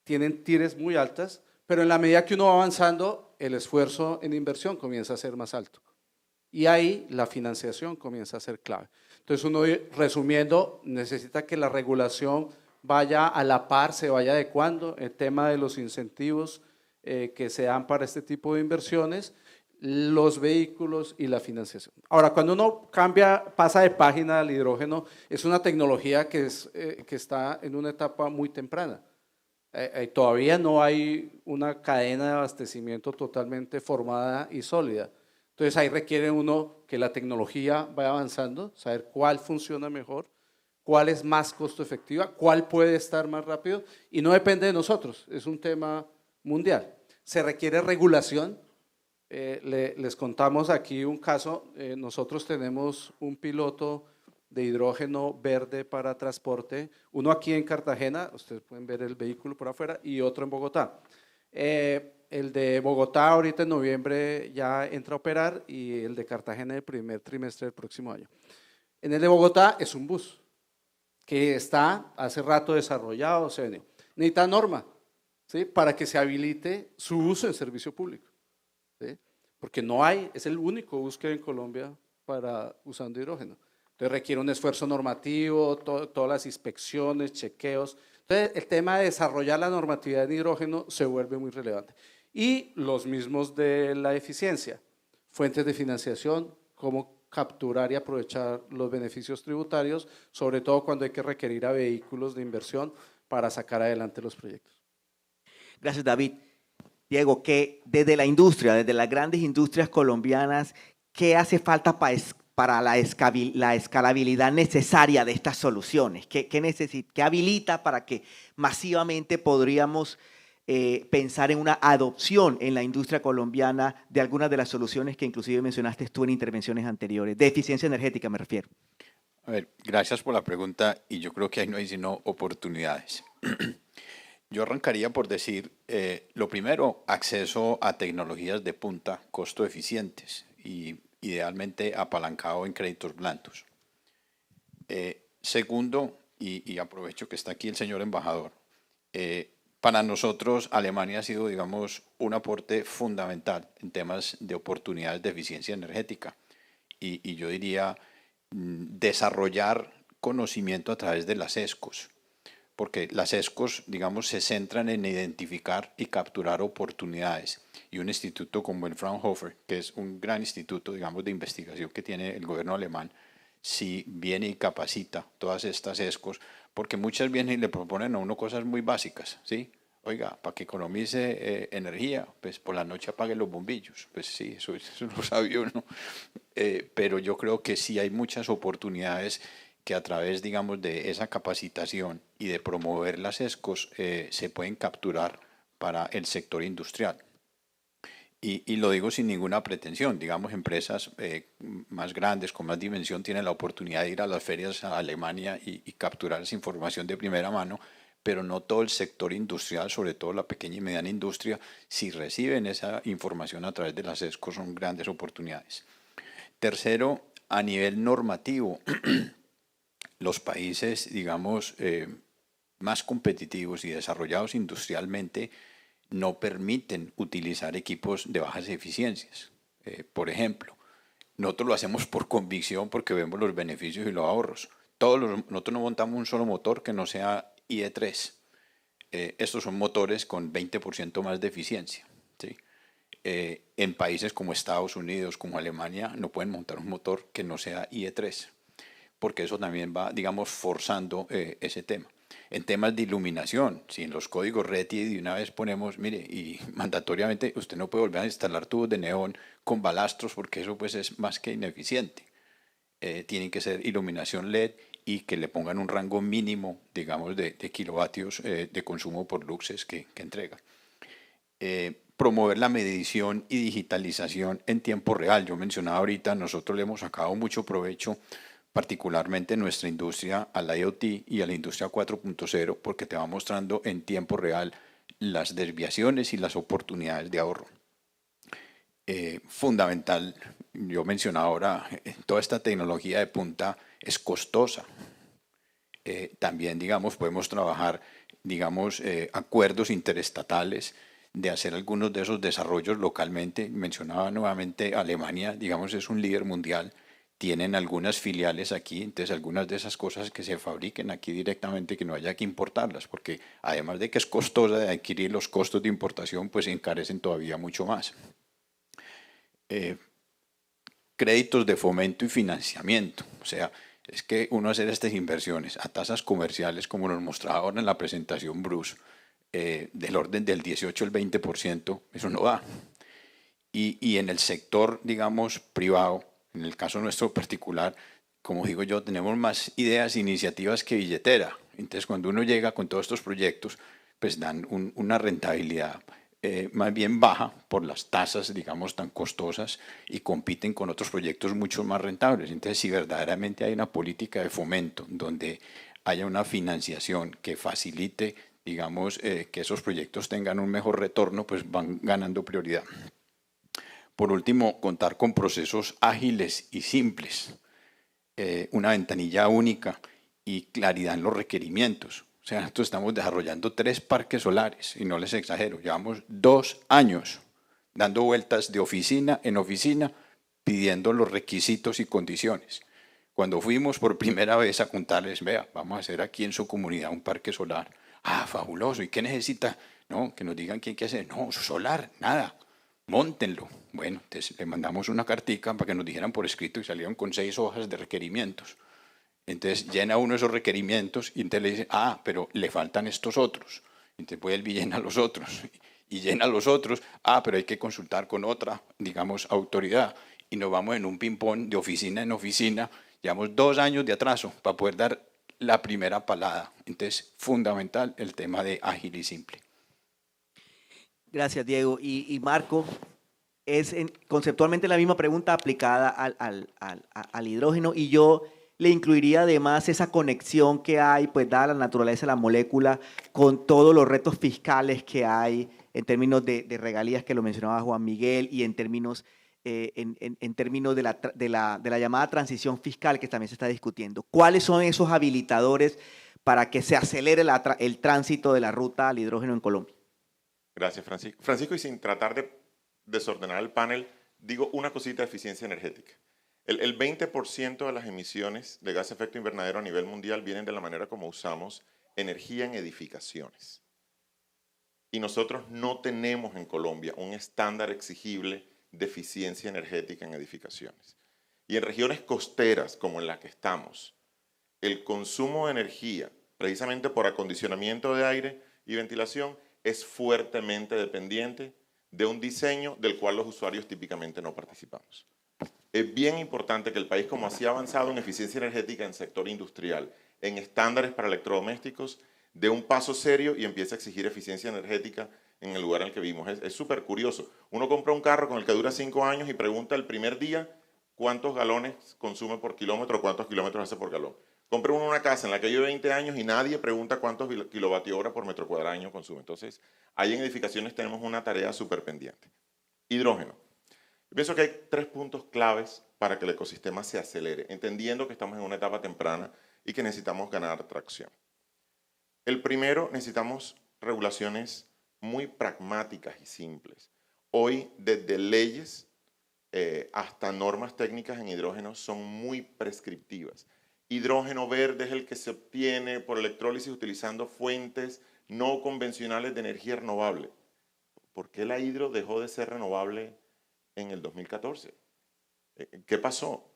tienen tires muy altas, pero en la medida que uno va avanzando, el esfuerzo en inversión comienza a ser más alto. Y ahí la financiación comienza a ser clave. Entonces uno, resumiendo, necesita que la regulación vaya a la par, se vaya adecuando, el tema de los incentivos que se dan para este tipo de inversiones, los vehículos y la financiación. Ahora, cuando uno pasa de página al hidrógeno, es una tecnología que está en una etapa muy temprana. Todavía no hay una cadena de abastecimiento totalmente formada y sólida. Entonces ahí requiere uno que la tecnología vaya avanzando, saber cuál funciona mejor, cuál es más costo efectiva, cuál puede estar más rápido y no depende de nosotros, es un tema mundial. Se requiere regulación. Les contamos aquí un caso, nosotros tenemos un piloto de hidrógeno verde para transporte, uno aquí en Cartagena, ustedes pueden ver el vehículo por afuera, y otro en Bogotá. El de Bogotá ahorita en noviembre ya entra a operar y el de Cartagena el primer trimestre del próximo año. En el de Bogotá es un bus que está hace rato desarrollado, necesita norma, ¿sí? Para que se habilite su uso en servicio público, ¿sí? Porque no hay, es el único bus que hay en Colombia para usando hidrógeno. Entonces requiere un esfuerzo normativo, todas las inspecciones, chequeos. Entonces el tema de desarrollar la normatividad en hidrógeno se vuelve muy relevante. Y los mismos de la eficiencia, fuentes de financiación, cómo capturar y aprovechar los beneficios tributarios, sobre todo cuando hay que requerir a vehículos de inversión para sacar adelante los proyectos. Gracias, David. Diego, que desde la industria, desde las grandes industrias colombianas, ¿qué hace falta para la escalabilidad necesaria de estas soluciones? ¿Qué habilita para que masivamente podríamos pensar en una adopción en la industria colombiana de algunas de las soluciones que inclusive mencionaste tú en intervenciones anteriores? De eficiencia energética me refiero. A ver, gracias por la pregunta y yo creo que ahí no hay sino oportunidades. Yo arrancaría por decir, lo primero, acceso a tecnologías de punta, costo eficientes y idealmente apalancado en créditos blandos. Segundo, y aprovecho que está aquí el señor embajador, para nosotros Alemania ha sido, digamos, un aporte fundamental en temas de oportunidades de eficiencia energética y yo diría desarrollar conocimiento a través de las ESCOs. porque las ESCOs, digamos, se centran en identificar y capturar oportunidades. Y un instituto como el Fraunhofer, que es un gran instituto, digamos, de investigación que tiene el gobierno alemán, si viene y capacita todas estas ESCOs, porque muchas vienen y le proponen a uno cosas muy básicas, ¿sí? Oiga, para que economice energía, pues por la noche apague los bombillos. Pues sí, eso lo sabe uno. Pero yo creo que sí hay muchas oportunidades que a través, digamos, de esa capacitación y de promover las ESCOs se pueden capturar para el sector industrial. Y lo digo sin ninguna pretensión, digamos, empresas más grandes, con más dimensión, tienen la oportunidad de ir a las ferias a Alemania y capturar esa información de primera mano, pero no todo el sector industrial, sobre todo la pequeña y mediana industria, si reciben esa información a través de las ESCO, son grandes oportunidades. Tercero, a nivel normativo, los países, digamos, más competitivos y desarrollados industrialmente no permiten utilizar equipos de bajas eficiencias. Por ejemplo, nosotros lo hacemos por convicción porque vemos los beneficios y los ahorros. Nosotros no montamos un solo motor que no sea IE3. Estos son motores con 20% más de eficiencia, ¿sí? En países como Estados Unidos, como Alemania, no pueden montar un motor que no sea IE3, porque eso también va, digamos, forzando ese tema. En temas de iluminación, si en los códigos RETI de una vez ponemos, mire, y mandatoriamente usted no puede volver a instalar tubos de neón con balastros porque eso pues es más que ineficiente. Tienen que ser iluminación LED y que le pongan un rango mínimo, digamos, de kilovatios de consumo por luxes que entrega. Promover la medición y digitalización en tiempo real. Yo mencionaba ahorita, nosotros le hemos sacado mucho provecho, particularmente en nuestra industria, a la IoT y a la industria 4.0, porque te va mostrando en tiempo real las desviaciones y las oportunidades de ahorro. Fundamental, yo mencionaba ahora, toda esta tecnología de punta es costosa. También, digamos, podemos trabajar, digamos, acuerdos interestatales de hacer algunos de esos desarrollos localmente. Mencionaba nuevamente Alemania, digamos, es un líder mundial. Tienen algunas filiales aquí, entonces algunas de esas cosas que se fabriquen aquí directamente, que no haya que importarlas, porque además de que es costosa de adquirir, los costos de importación pues encarecen todavía mucho más. Créditos de fomento y financiamiento, o sea, es que uno hacer estas inversiones a tasas comerciales, como nos mostraba ahora en la presentación Bruce, del orden del 18 al 20%, eso no da. Y en el sector, digamos, privado, en el caso nuestro particular, como digo yo, tenemos más ideas, iniciativas que billetera. Entonces, cuando uno llega con todos estos proyectos, pues dan una rentabilidad más bien baja por las tasas, digamos, tan costosas y compiten con otros proyectos mucho más rentables. Entonces, si verdaderamente hay una política de fomento donde haya una financiación que facilite, digamos, que esos proyectos tengan un mejor retorno, pues van ganando prioridad. Por último, contar con procesos ágiles y simples, una ventanilla única y claridad en los requerimientos. O sea, nosotros estamos desarrollando 3 parques solares, y no les exagero, llevamos 2 años dando vueltas de oficina en oficina pidiendo los requisitos y condiciones. Cuando fuimos por primera vez a contarles, vea, vamos a hacer aquí en su comunidad un parque solar. Ah, fabuloso, ¿y qué necesita? No, que nos digan qué hay que hacer. No, solar, nada, móntenlo. Bueno, entonces le mandamos una cartica para que nos dijeran por escrito y salieron con 6 hojas de requerimientos. Entonces llena uno esos requerimientos y entonces le dice, ah, pero le faltan estos otros. Entonces vuelve y llena los otros. Y llena los otros, ah, pero hay que consultar con otra, digamos, autoridad. Y nos vamos en un ping-pong de oficina en oficina. Llevamos 2 años de atraso para poder dar la primera palada. Entonces, fundamental el tema de ágil y simple. Gracias, Diego. Y Marco, es conceptualmente la misma pregunta aplicada al hidrógeno, y yo le incluiría además esa conexión que hay, pues dada la naturaleza de la molécula, con todos los retos fiscales que hay en términos de regalías, que lo mencionaba Juan Miguel, y en términos, en términos de la llamada transición fiscal que también se está discutiendo. ¿Cuáles son esos habilitadores para que se acelere el tránsito de la ruta al hidrógeno en Colombia? Gracias, Francisco. Francisco, y sin tratar de desordenar el panel, digo una cosita de eficiencia energética. El 20% de las emisiones de gas de efecto invernadero a nivel mundial vienen de la manera como usamos energía en edificaciones. Y nosotros no tenemos en Colombia un estándar exigible de eficiencia energética en edificaciones. Y en regiones costeras como en la que estamos, el consumo de energía, precisamente por acondicionamiento de aire y ventilación, es fuertemente dependiente de un diseño del cual los usuarios típicamente no participamos. Es bien importante que el país, como así ha avanzado en eficiencia energética en sector industrial, en estándares para electrodomésticos, dé un paso serio y empiece a exigir eficiencia energética en el lugar en el que vivimos. Es súper curioso. Uno compra un carro con el que dura 5 años y pregunta el primer día cuántos galones consume por kilómetro, cuántos kilómetros hace por galón. Compra uno una casa en la que lleva 20 años y nadie pregunta cuántos kilovatios hora por metro cuadrado año consume. Entonces, ahí en edificaciones tenemos una tarea súper pendiente. Hidrógeno. Yo pienso que hay 3 puntos claves para que el ecosistema se acelere, entendiendo que estamos en una etapa temprana y que necesitamos ganar tracción. El primero, necesitamos regulaciones muy pragmáticas y simples. Hoy, desde leyes hasta normas técnicas en hidrógeno son muy prescriptivas. Hidrógeno verde es el que se obtiene por electrólisis utilizando fuentes no convencionales de energía renovable. ¿Por qué la hidro dejó de ser renovable en el 2014? ¿Qué pasó?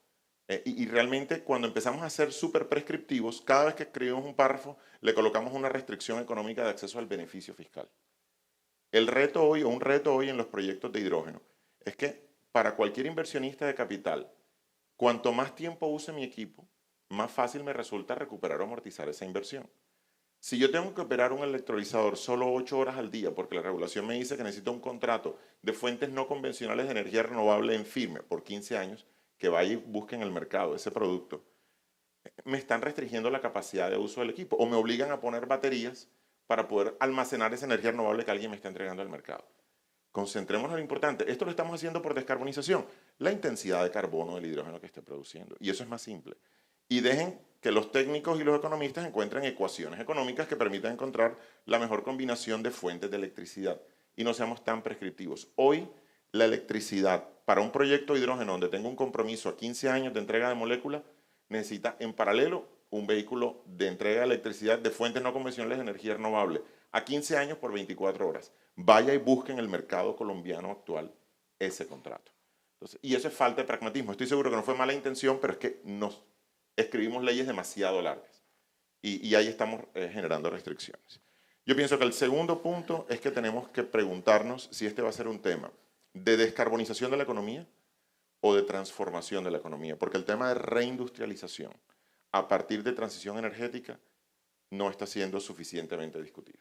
Y realmente cuando empezamos a ser súper prescriptivos, cada vez que escribimos un párrafo, le colocamos una restricción económica de acceso al beneficio fiscal. El reto hoy, o un reto hoy en los proyectos de hidrógeno, es que para cualquier inversionista de capital, cuanto más tiempo use mi equipo, más fácil me resulta recuperar o amortizar esa inversión. Si yo tengo que operar un electrolizador solo 8 horas al día, porque la regulación me dice que necesito un contrato de fuentes no convencionales de energía renovable en firme por 15 años, que vaya y busque en el mercado ese producto, me están restringiendo la capacidad de uso del equipo o me obligan a poner baterías para poder almacenar esa energía renovable que alguien me está entregando al mercado. Concentrémonos en lo importante. Esto lo estamos haciendo por descarbonización, la intensidad de carbono del hidrógeno que esté produciendo. Y eso es más simple. Y dejen que los técnicos y los economistas encuentren ecuaciones económicas que permitan encontrar la mejor combinación de fuentes de electricidad y no seamos tan prescriptivos. Hoy, la electricidad para un proyecto de hidrógeno donde tengo un compromiso a 15 años de entrega de molécula, necesita en paralelo un vehículo de entrega de electricidad de fuentes no convencionales de energía renovable a 15 años por 24 horas. Vaya y busque en el mercado colombiano actual ese contrato. Entonces, y eso es falta de pragmatismo. Estoy seguro que no fue mala intención, pero es que nos escribimos leyes demasiado largas y ahí estamos generando restricciones. Yo pienso que el segundo punto es que tenemos que preguntarnos si este va a ser un tema de descarbonización de la economía o de transformación de la economía, porque el tema de reindustrialización a partir de transición energética no está siendo suficientemente discutido.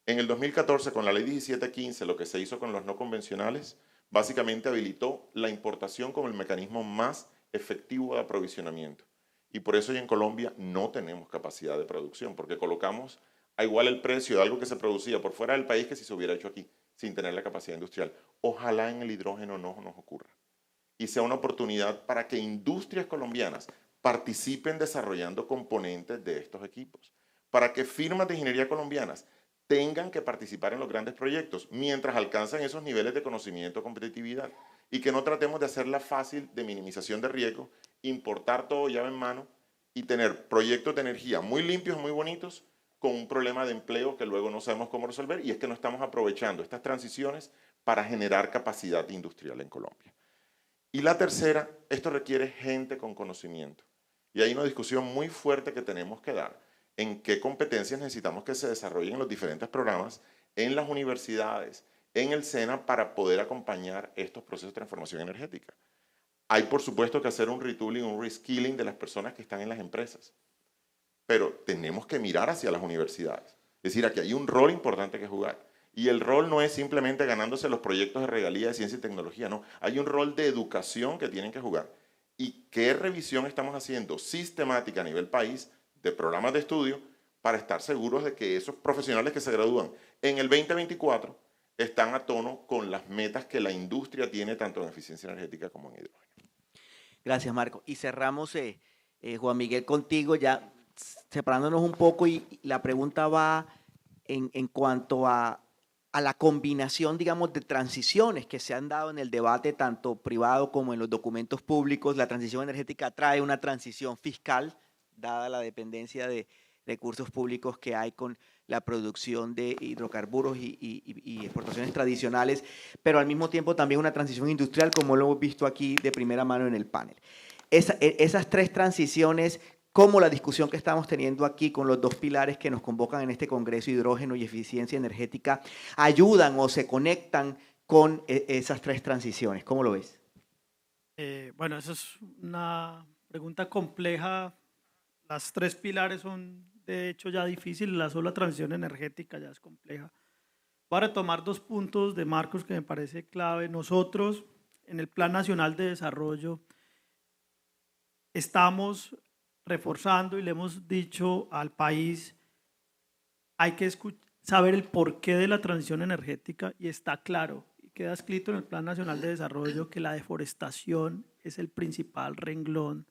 En el 2014, con la ley 1715, lo que se hizo con los no convencionales, básicamente habilitó la importación como el mecanismo más efectivo de aprovisionamiento. Y por eso hoy en Colombia no tenemos capacidad de producción, porque colocamos a igual el precio de algo que se producía por fuera del país que si se hubiera hecho aquí, sin tener la capacidad industrial. Ojalá en el hidrógeno no nos ocurra. Y sea una oportunidad para que industrias colombianas participen desarrollando componentes de estos equipos, para que firmas de ingeniería colombianas tengan que participar en los grandes proyectos mientras alcanzan esos niveles de conocimiento y competitividad y que no tratemos de hacerla fácil de minimización de riesgo, importar todo llave en mano y tener proyectos de energía muy limpios, muy bonitos, con un problema de empleo que luego no sabemos cómo resolver y es que no estamos aprovechando estas transiciones para generar capacidad industrial en Colombia. Y la tercera, esto requiere gente con conocimiento. Y hay una discusión muy fuerte que tenemos que dar en qué competencias necesitamos que se desarrollen en los diferentes programas, en las universidades, en el SENA, para poder acompañar estos procesos de transformación energética. Hay, por supuesto, que hacer un retooling, un reskilling de las personas que están en las empresas. Pero tenemos que mirar hacia las universidades. Es decir, aquí hay un rol importante que jugar. Y el rol no es simplemente ganándose los proyectos de regalía de ciencia y tecnología, no. Hay un rol de educación que tienen que jugar. ¿Y qué revisión estamos haciendo sistemática a nivel país de programas de estudio para estar seguros de que esos profesionales que se gradúan en el 2024 están a tono con las metas que la industria tiene tanto en eficiencia energética como en hidrógeno? Gracias, Marco. Y cerramos, Juan Miguel, contigo, ya separándonos un poco, y la pregunta va en cuanto a la combinación, digamos, de transiciones que se han dado en el debate tanto privado como en los documentos públicos. La transición energética trae una transición fiscal, dada la dependencia de recursos públicos que hay con la producción de hidrocarburos y exportaciones tradicionales, pero al mismo tiempo también una transición industrial, como lo hemos visto aquí de primera mano en el panel. Esas tres transiciones, como la discusión que estamos teniendo aquí con los dos pilares que nos convocan en este Congreso, hidrógeno y eficiencia energética, ayudan o se conectan con esas tres transiciones. ¿Cómo lo ves? Bueno, esa es una pregunta compleja. Las tres pilares son de hecho ya difíciles, la sola transición energética ya es compleja. Voy a retomar 2 puntos de Marcos que me parece clave. Nosotros en el Plan Nacional de Desarrollo estamos reforzando y le hemos dicho al país, hay que saber el porqué de la transición energética y está claro, y queda escrito en el Plan Nacional de Desarrollo que la deforestación es el principal renglón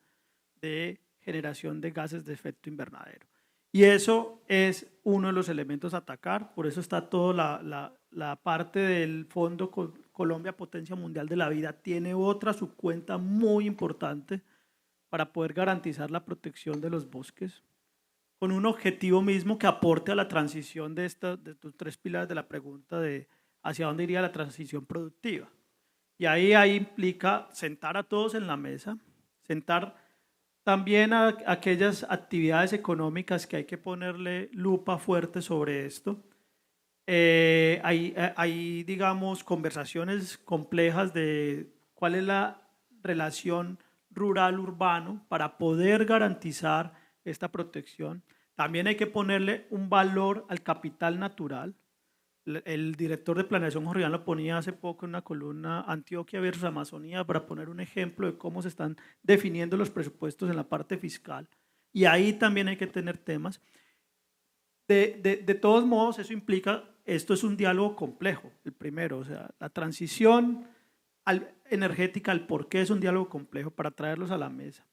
de generación de gases de efecto invernadero. Y eso es uno de los elementos a atacar, por eso está toda la parte del Fondo Colombia Potencia Mundial de la Vida, tiene otra subcuenta muy importante para poder garantizar la protección de los bosques, con un objetivo mismo que aporte a la transición de estos tres pilares de la pregunta de hacia dónde iría la transición productiva. Y ahí implica sentar a todos en la mesa, sentar también a aquellas actividades económicas que hay que ponerle lupa fuerte sobre esto. Hay, digamos, conversaciones complejas de cuál es la relación rural-urbano para poder garantizar esta protección. También hay que ponerle un valor al capital natural. El director de planeación Jorge lo ponía hace poco en una columna, Antioquia versus Amazonía, para poner un ejemplo de cómo se están definiendo los presupuestos en la parte fiscal. Y ahí también hay que tener temas. De todos modos, eso implica, esto es un diálogo complejo, el primero, o sea, la transición energética, el por qué es un diálogo complejo para traerlos a la mesa.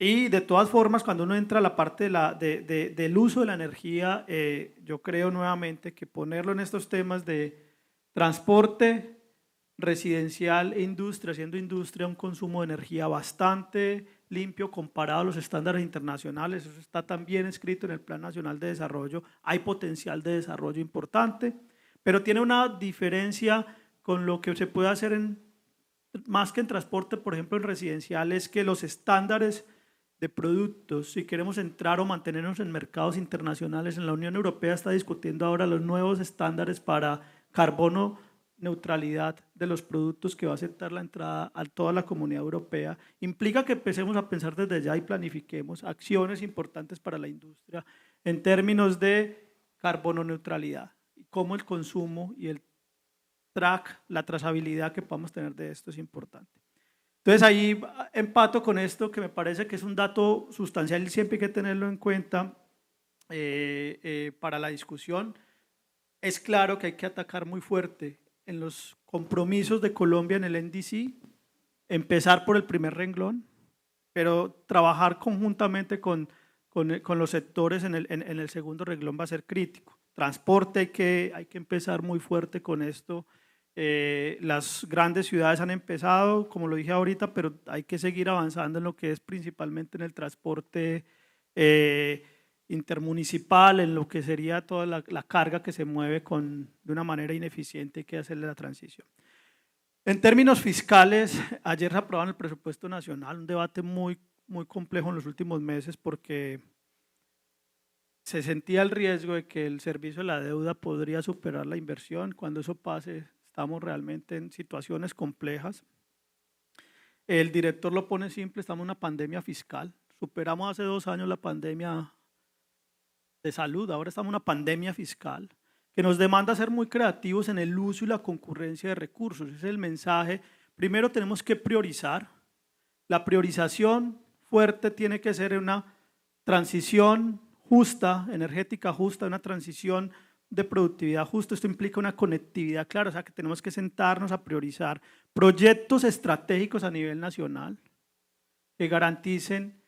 Y de todas formas, cuando uno entra a la parte del uso de la energía, yo creo nuevamente que ponerlo en estos temas de transporte, residencial e industria, haciendo industria un consumo de energía bastante limpio comparado a los estándares internacionales, eso está también escrito en el Plan Nacional de Desarrollo, hay potencial de desarrollo importante, pero tiene una diferencia con lo que se puede hacer más que en transporte, por ejemplo en residencial, es que los estándares de productos, si queremos entrar o mantenernos en mercados internacionales, en la Unión Europea está discutiendo ahora los nuevos estándares para carbono neutralidad de los productos que va a aceptar la entrada a toda la Comunidad Europea, implica que empecemos a pensar desde ya y planifiquemos acciones importantes para la industria en términos de carbono neutralidad y cómo el consumo y el la trazabilidad que podamos tener de esto es importante. Entonces ahí empato con esto que me parece que es un dato sustancial y siempre hay que tenerlo en cuenta para la discusión. Es claro que hay que atacar muy fuerte en los compromisos de Colombia en el NDC, empezar por el primer renglón, pero trabajar conjuntamente con los sectores en el segundo renglón va a ser crítico. Transporte hay que empezar muy fuerte con esto. Las grandes ciudades han empezado, como lo dije ahorita, pero hay que seguir avanzando en lo que es principalmente en el transporte intermunicipal, en lo que sería toda la carga que se mueve de una manera ineficiente, hay que hacerle la transición. En términos fiscales, ayer se aprobó el presupuesto nacional, un debate muy complejo en los últimos meses porque se sentía el riesgo de que el servicio de la deuda podría superar la inversión. Cuando eso pase, estamos realmente en situaciones complejas. El director lo pone simple, estamos en una pandemia fiscal. Superamos hace 2 años la pandemia de salud, ahora estamos en una pandemia fiscal que nos demanda ser muy creativos en el uso y la concurrencia de recursos. Ese es el mensaje. Primero tenemos que priorizar. La priorización fuerte tiene que ser una transición justa, energética justa, una transición de productividad justa. Esto implica una conectividad clara, o sea que tenemos que sentarnos a priorizar proyectos estratégicos a nivel nacional que garanticen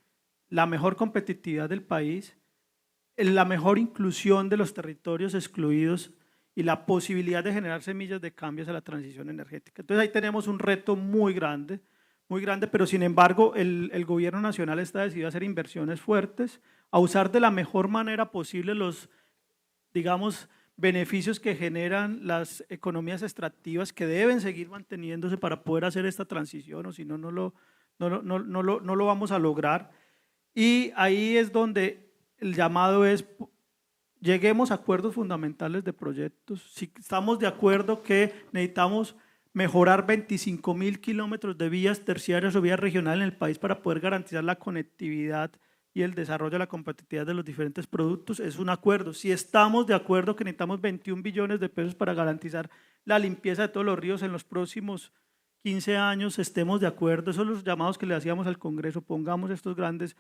la mejor competitividad del país, la mejor inclusión de los territorios excluidos y la posibilidad de generar semillas de cambios a la transición energética. Entonces ahí tenemos un reto muy grande, pero sin embargo el gobierno nacional está decidido a hacer inversiones fuertes. a usar de la mejor manera posible los, digamos, beneficios que generan las economías extractivas que deben seguir manteniéndose para poder hacer esta transición, o si no, no lo vamos a lograr. Y ahí es donde el llamado es, lleguemos a acuerdos fundamentales de proyectos. Si estamos de acuerdo que necesitamos mejorar 25.000 kilómetros de vías terciarias o vías regionales en el país para poder garantizar la conectividad y el desarrollo de la competitividad de los diferentes productos, es un acuerdo. Si estamos de acuerdo que necesitamos 21 billones de pesos para garantizar la limpieza de todos los ríos en los próximos 15 años, estemos de acuerdo. Esos son los llamados que le hacíamos al Congreso, pongamos estos grandes.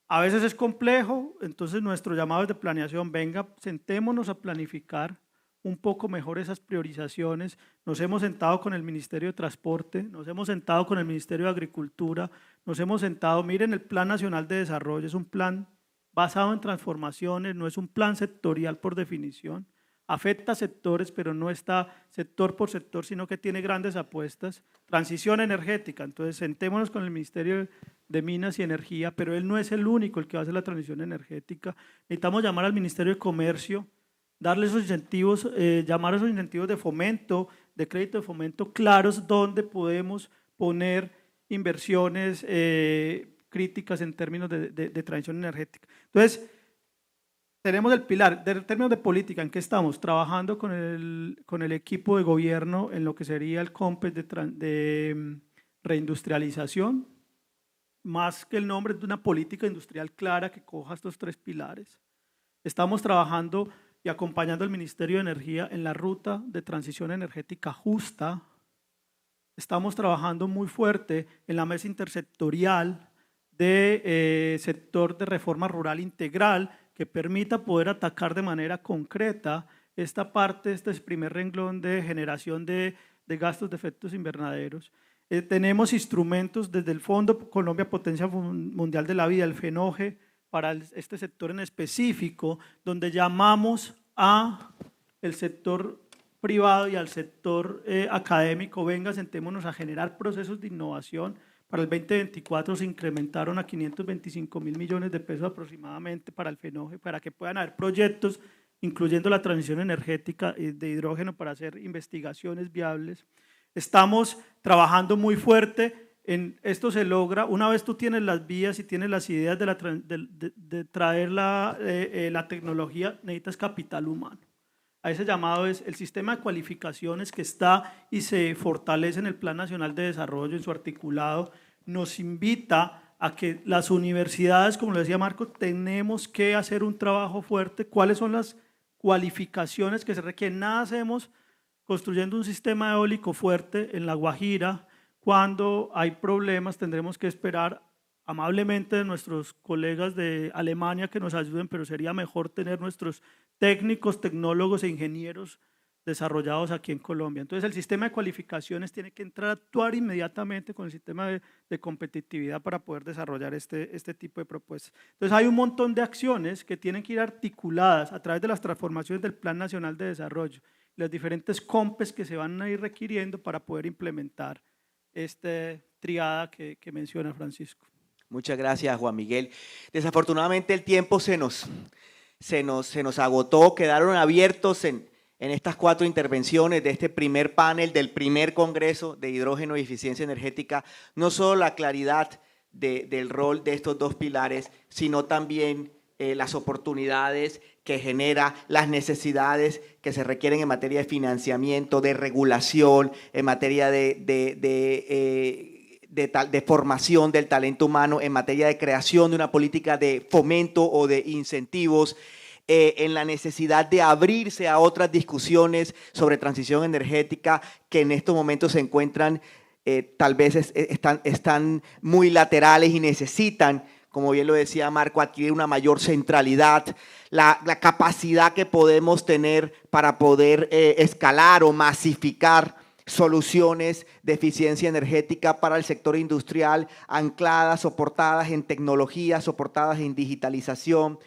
A veces es complejo, entonces nuestro llamado es de planeación, venga, sentémonos a planificar un poco mejor esas priorizaciones. Nos hemos sentado con el Ministerio de Transporte, nos hemos sentado con el Ministerio de Agricultura, nos hemos sentado, miren, el Plan Nacional de Desarrollo es un plan basado en transformaciones, no es un plan sectorial por definición, afecta a sectores, pero no está sector por sector, sino que tiene grandes apuestas. Transición energética, entonces sentémonos con el Ministerio de Minas y Energía, pero él no es el único el que va a hacer la transición energética. Necesitamos llamar al Ministerio de Comercio, darle esos incentivos, llamar a esos incentivos de fomento, de crédito de fomento claros, donde podemos poner inversiones críticas en términos de transición energética. Entonces, tenemos el pilar, en términos de política, ¿en qué estamos? Trabajando con el equipo de gobierno en lo que sería el COMPES de reindustrialización, más que el nombre, es de una política industrial clara que coja estos 3 pilares. Estamos trabajando y acompañando al Ministerio de Energía en la ruta de transición energética justa. Estamos trabajando muy fuerte en la mesa intersectorial de sector de reforma rural integral que permita poder atacar de manera concreta esta parte, este primer renglón de generación de gastos de efectos invernaderos. Tenemos instrumentos desde el Fondo Colombia Potencia Mundial de la Vida, el FENOGE, para este sector en específico, donde llamamos a el sector privado y al sector académico, venga, sentémonos a generar procesos de innovación. Para el 2024 se incrementaron a 525.000 millones de pesos aproximadamente para el FENOGE, para que puedan haber proyectos, incluyendo la transición energética de hidrógeno, para hacer investigaciones viables. Estamos trabajando muy fuerte. Esto se logra una vez tú tienes las vías y tienes las ideas de traer la tecnología, necesitas capital humano. A ese llamado es el sistema de cualificaciones que está y se fortalece en el Plan Nacional de Desarrollo, en su articulado, nos invita a que las universidades, como lo decía Marco, tenemos que hacer un trabajo fuerte. ¿Cuáles son las cualificaciones que se requieren? Nada hacemos construyendo un sistema eólico fuerte en La Guajira. Cuando hay problemas tendremos que esperar amablemente de nuestros colegas de Alemania que nos ayuden, pero sería mejor tener nuestros técnicos, tecnólogos e ingenieros desarrollados aquí en Colombia. Entonces el sistema de cualificaciones tiene que entrar a actuar inmediatamente con el sistema de competitividad para poder desarrollar este tipo de propuestas. Entonces hay un montón de acciones que tienen que ir articuladas a través de las transformaciones del Plan Nacional de Desarrollo, las diferentes COMPES que se van a ir requiriendo para poder implementar esta triada que menciona Francisco. Muchas gracias, Juan Miguel. Desafortunadamente el tiempo se nos agotó, quedaron abiertos en estas 4 intervenciones de este primer panel del primer Congreso de Hidrógeno y Eficiencia Energética, no solo la claridad del rol de estos 2 pilares, sino también las oportunidades que genera, las necesidades que se requieren en materia de financiamiento, de regulación, en materia de formación del talento humano, en materia de creación de una política de fomento o de incentivos, en la necesidad de abrirse a otras discusiones sobre transición energética que en estos momentos se encuentran, tal vez están muy laterales y necesitan, como bien lo decía Marco, adquirir una mayor centralidad, la capacidad que podemos tener para poder escalar o masificar soluciones de eficiencia energética para el sector industrial, ancladas, soportadas en tecnología, soportadas en digitalización,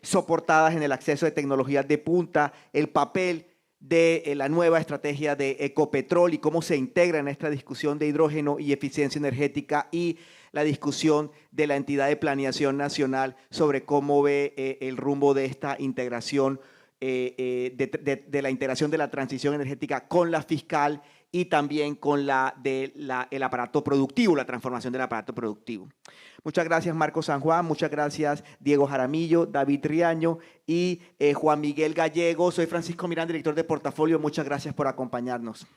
soportadas en el acceso de tecnologías de punta, el papel de la nueva estrategia de Ecopetrol y cómo se integra en esta discusión de hidrógeno y eficiencia energética y la discusión de la entidad de planeación nacional sobre cómo ve el rumbo de esta integración, de la integración de la transición energética con la fiscal y también con el aparato productivo, la transformación del aparato productivo. Muchas gracias, Marco San Juan, muchas gracias, Diego Jaramillo, David Riaño y Juan Miguel Gallego. Soy Francisco Miranda, director de Portafolio. Muchas gracias por acompañarnos.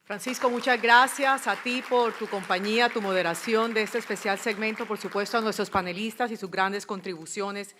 Francisco, muchas gracias a ti por tu compañía, tu moderación de este especial segmento, por supuesto a nuestros panelistas y sus grandes contribuciones